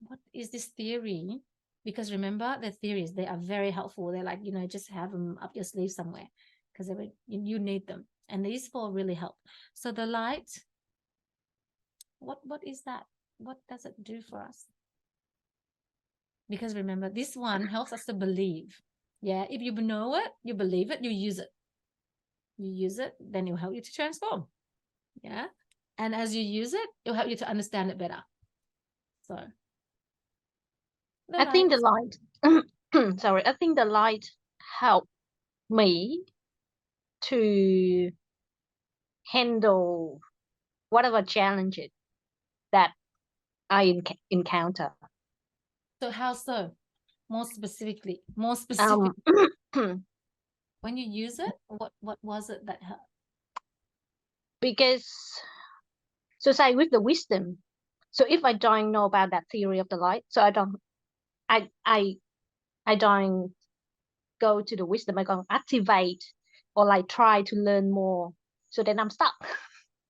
what is this theory? Because remember, the theories, they are very helpful. They're like, you know, just have them up your sleeve somewhere because you need them. And these four really help. So the light, what is that? What does it do for us? Because remember, this one helps us to believe. Yeah, if you know it, you believe it, you use it. You use it, then it'll help you to transform. Yeah. And as you use it, it'll help you to understand it better. So I think the light, sorry, I think the light helped me to handle whatever challenges that I encounter. So how so? More specifically, Um, when you use it, what was it that helped? because, so say with the wisdom, so if I don't know about that theory of the light, so I don't go to the wisdom, I go activate or like try to learn more, so then I'm stuck.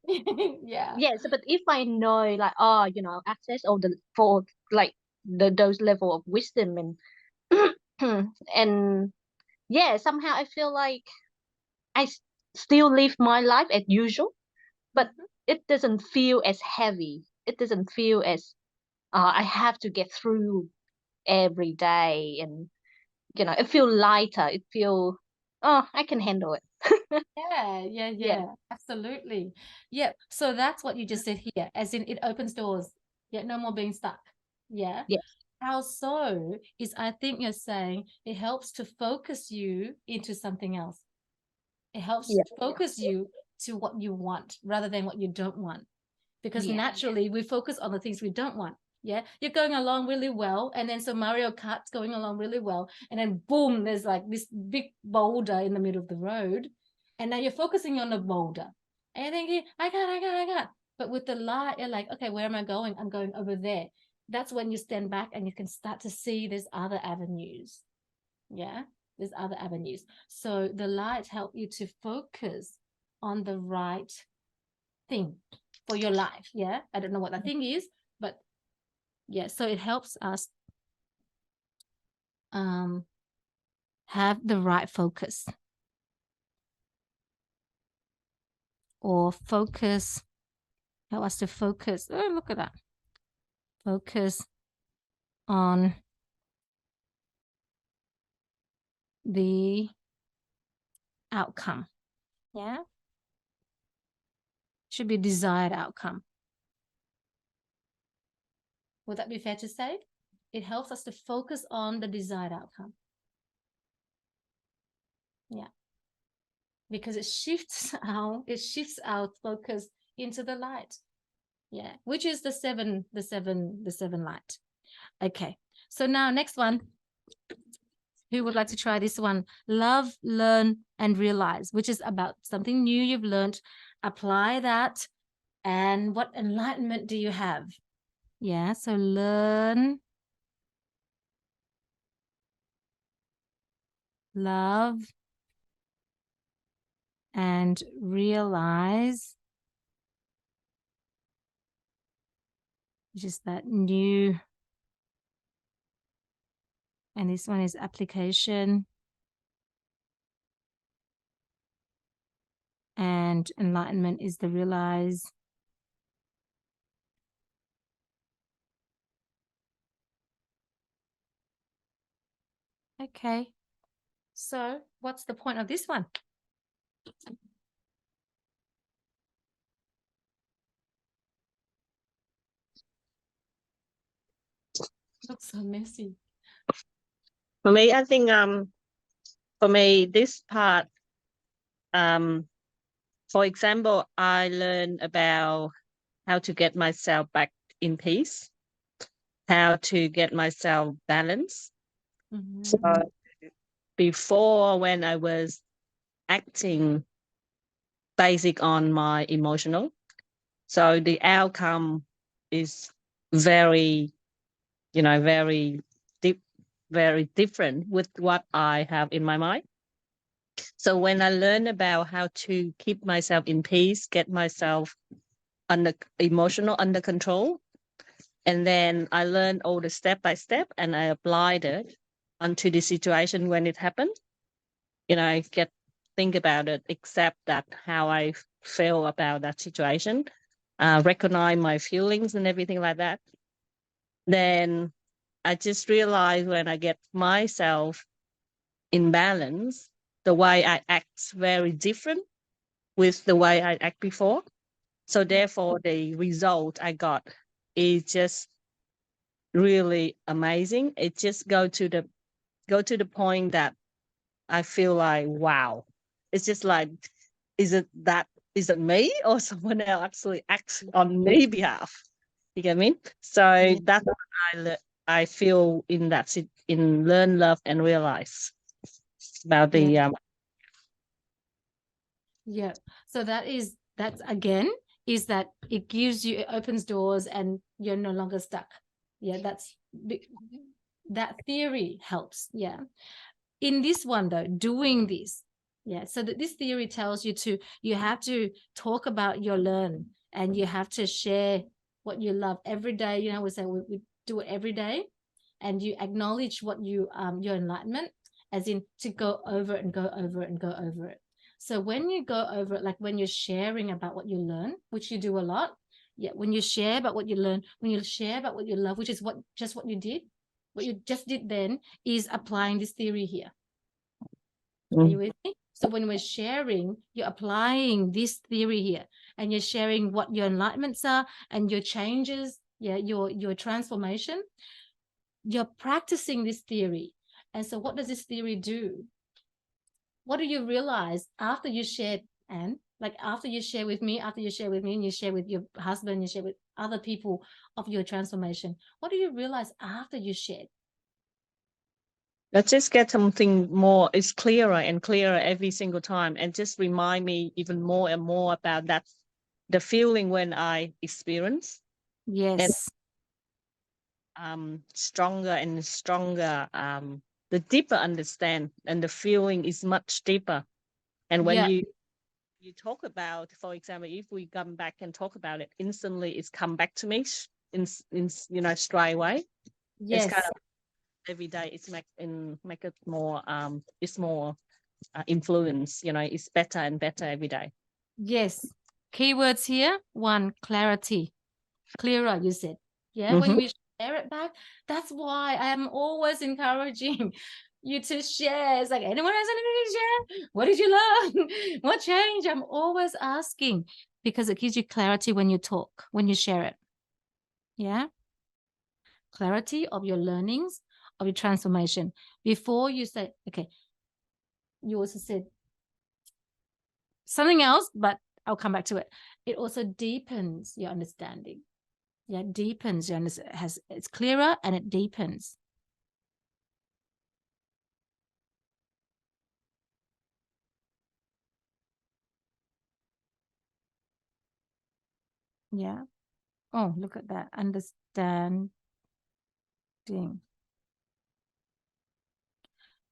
Yeah. Yes, but if I know like, oh, you know, access all the for like those level of wisdom and and yeah, somehow I feel like I still live my life as usual, but it doesn't feel as heavy. It doesn't feel as I have to get through every day, and you know, it feel lighter. It feel, oh, I can handle it. Yeah, absolutely. Yeah, so that's what you just said here, as in it opens doors. Yeah, no more being stuck. Yeah. Yes. How so is, I think you're saying it helps to focus you into something else. It helps Yeah. focus you to what you want rather than what you don't want. Because Yeah. naturally we focus on the things we don't want. Yeah, you're going along really well, and then so Mario Kart's going along really well, and then boom, there's like this big boulder in the middle of the road, and now you're focusing on the boulder, and you're thinking, I got. But with the light, you're like, okay, where am I going? I'm going over there. That's when you stand back and you can start to see there's other avenues. Yeah, there's other avenues. So the light help you to focus on the right thing for your life. Yeah, I don't know what that thing is, but yeah, so it helps us have the right focus, or focus, help us to focus. Oh, look at that. Focus on the outcome. Yeah, should be desired outcome. Would that be fair to say? It helps us to focus on the desired outcome. Yeah, because it shifts our focus into the light. Yeah, which is the seven light. Okay, so now next one. Who would like to try this one? Love, learn, and realize, which is about something new you've learned. Apply that. And what enlightenment do you have? Yeah, so learn, love, and realize, which is that new. And this one is application. And enlightenment is the realize. Okay, so what's the point of this one? Looks so messy. For me, I think for me this part, for example, I learned about how to get myself back in peace, how to get myself balanced. Mm-hmm. So before, when I was acting basic on my emotional, so the outcome is very, very deep, very different with what I have in my mind. So when I learn about how to keep myself in peace, get myself emotional under control, and then I learned all the step by step and I applied it onto the situation when it happened. I think about it, accept that how I feel about that situation, recognize my feelings and everything like that. Then I just realized when I get myself in balance, the way I act very different with the way I act before. So therefore, the result I got is just really amazing. It just go to the point that I feel like, wow. It's just like, is it me or someone else actually acts on me behalf? You get me? So Yeah. that's what I feel in in learn, love, and realize about the Yeah. So that's again, is that it opens doors and you're no longer stuck. Yeah, that theory helps. Yeah. In this one though, doing this, yeah, so that this theory tells you have to talk about your learn, and you have to share what you love every day. We say we do it every day, and you acknowledge what your enlightenment, as in to go over it and go over it and go over it. So when you go over it, like when you're sharing about what you learn, which you do a lot, yeah, when you share about what you learn, when you share about what you love, which is what you did, what you just did then, is applying this theory here. Are you with me? So when we're sharing, you're applying this theory here, and you're sharing what your enlightenments are and your changes, yeah, your transformation. You're practicing this theory. And so what does this theory do? What do you realize after you share, Anne? Like after you share with me, and you share with your husband, you share with other people of your transformation, what do you realize after you shared? Let's just get something more. It's clearer and clearer every single time, and just remind me even more and more about that, the feeling when I experience. Yes. And stronger and stronger. The deeper understand, and the feeling is much deeper. And when Yeah. you talk about, for example, if we come back and talk about it, instantly it's come back to me in straight away. Yes. It's kind of every day. It's make it more. It's more influence. It's better and better every day. Yes. Keywords here. 1, clarity. Clearer, you said. Yeah. When we share it back, that's why I am always encouraging you to share. It's like, anyone has anything to share? What did you learn? What changed? I'm always asking, because it gives you clarity when you talk, when you share it. Yeah. Clarity of your learnings, of your transformation. Before you say, okay, you also said something else, but I'll come back to it. It also deepens your understanding. Yeah, it deepens your understanding. It's clearer and it deepens. Yeah. Oh, look at that. Understanding.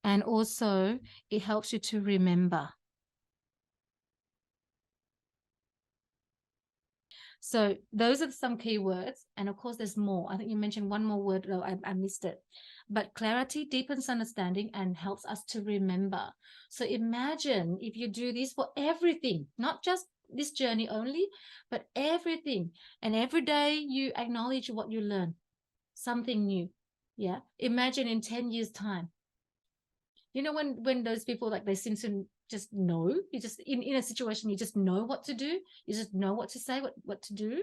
And also, it helps you to remember. So those are some key words. And of course, there's more. I think you mentioned one more word, though I missed it. But clarity deepens understanding and helps us to remember. So imagine if you do this for everything, not just this journey only, but everything. And every day you acknowledge what you learn, something new. Yeah. Imagine in 10 years' time. When those people, like, they seem to just know, you just in a situation, you just know what to do, you just know what to say, what to do.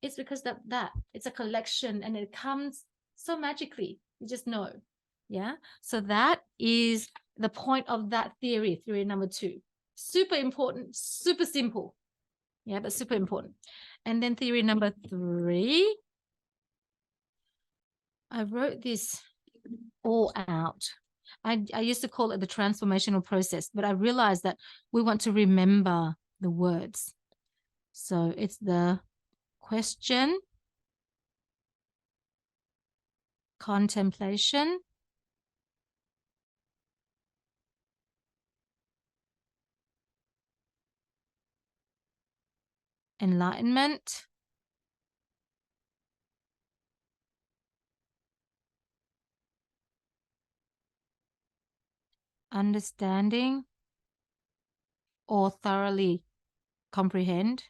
It's because that it's a collection and it comes so magically, you just know. Yeah. So that is the point of that theory number 2. Super important, super simple. Yeah, but super important. And then theory number 3, I wrote this all out. I used to call it the transformational process, but I realized that we want to remember the words. So it's the question, contemplation, enlightenment, understanding, or thoroughly comprehend.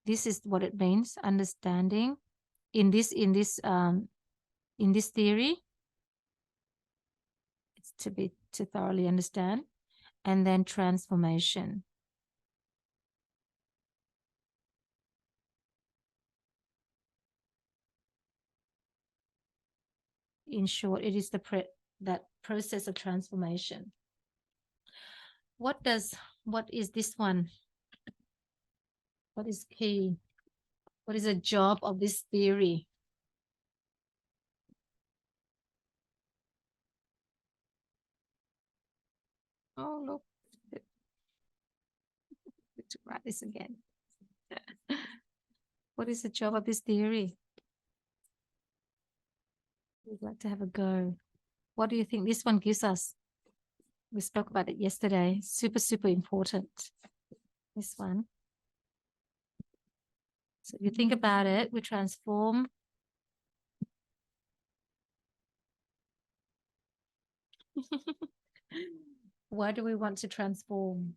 This is what it means, understanding. In this theory, it's to thoroughly understand, and then transformation. In short, it is that process of transformation. What is this one? What is key? What is the job of this theory? Oh, look. To write this again. What is the job of this theory? We'd like to have a go. What do you think this one gives us? We spoke about it yesterday. Super, super important. This one. So if you think about it, we transform. Why do we want to transform?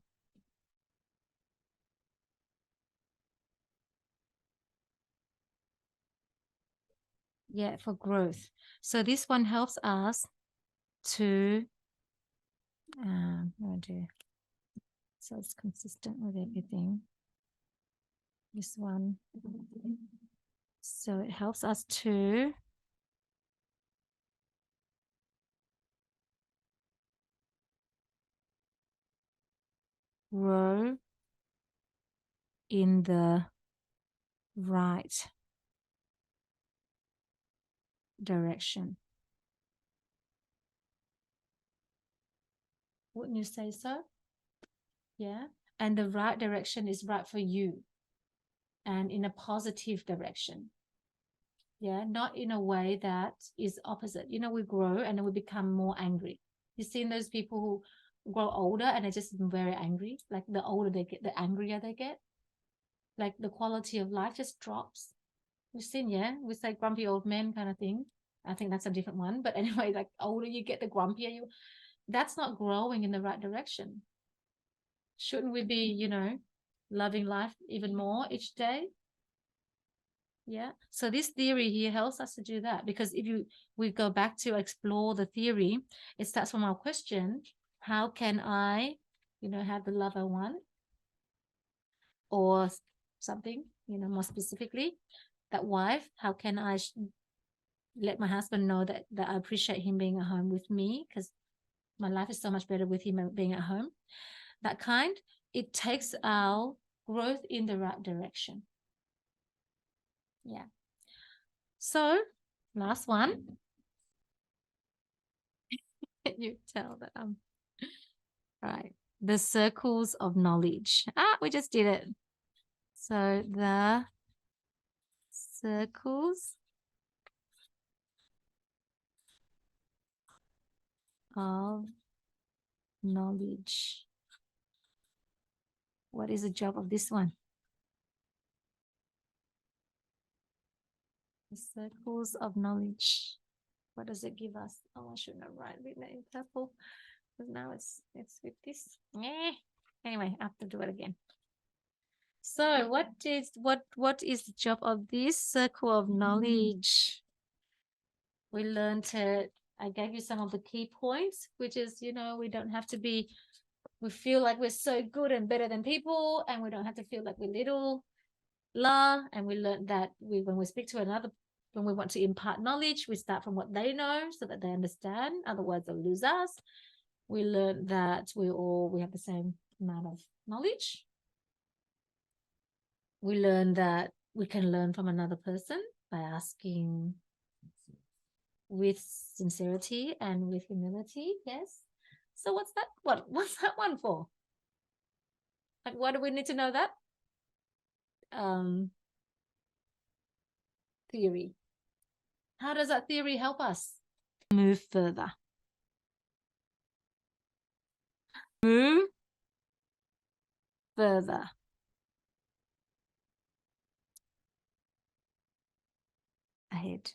Yeah, for growth. So this one helps us to so it's consistent with everything. This one. So it helps us to grow in the right direction. Wouldn't you say so? Yeah. And the right direction is right for you and in a positive direction. Yeah. Not in a way that is opposite. You know, we grow and then we become more angry. You've seen those people who grow older and they're just very angry. Like the older they get, the angrier they get. Like the quality of life just drops. We've seen, yeah, we say grumpy old men kind of thing. I think that's a different one. But anyway, like older you get, the grumpier you. That's not growing in the right direction. Shouldn't we be, you know, loving life even more each day? Yeah. So this theory here helps us to do that, because if we go back to explore the theory, it starts from our question: how can I, you know, have the love I want, or something, you know, more specifically, that wife? How can I let my husband know that I appreciate him being at home with me, because my life is so much better with him being at home? That kind, it takes our growth in the right direction. Yeah. So last one. Can you tell that I'm right? The circles of knowledge. We just did it. So the circles of knowledge. What is the job of this one? The circles of knowledge. What does it give us? Oh, I shouldn't have written it in purple, because now it's with this. Anyway, I have to do it again. So what is the job of this circle of knowledge? We learned it. I gave you some of the key points, which is, you know, we don't have to be, we feel like we're so good and better than people, and we don't have to feel like we're little. And we learned that when we speak to another, when we want to impart knowledge, we start from what they know so that they understand. Otherwise, they'll lose us. We learned that we have the same amount of knowledge. We learned that we can learn from another person by asking with sincerity and with humility. Yes. So what's that? What's that one for? Like, what do we need to know that? Theory. How does that theory help us move further? Move further. Ahead.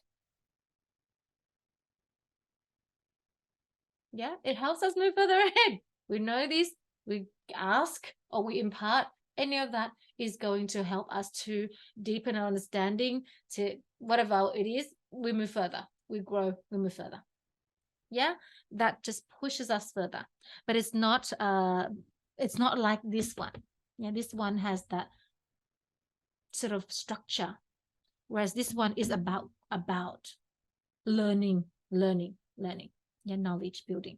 Yeah, it helps us move further ahead. We know this, we ask or we impart, any of that is going to help us to deepen our understanding, to whatever it is, we move further, we grow, we move further. Yeah, that just pushes us further. But it's not like this one. Yeah, this one has that sort of structure, whereas this one is about learning. Yeah, knowledge building.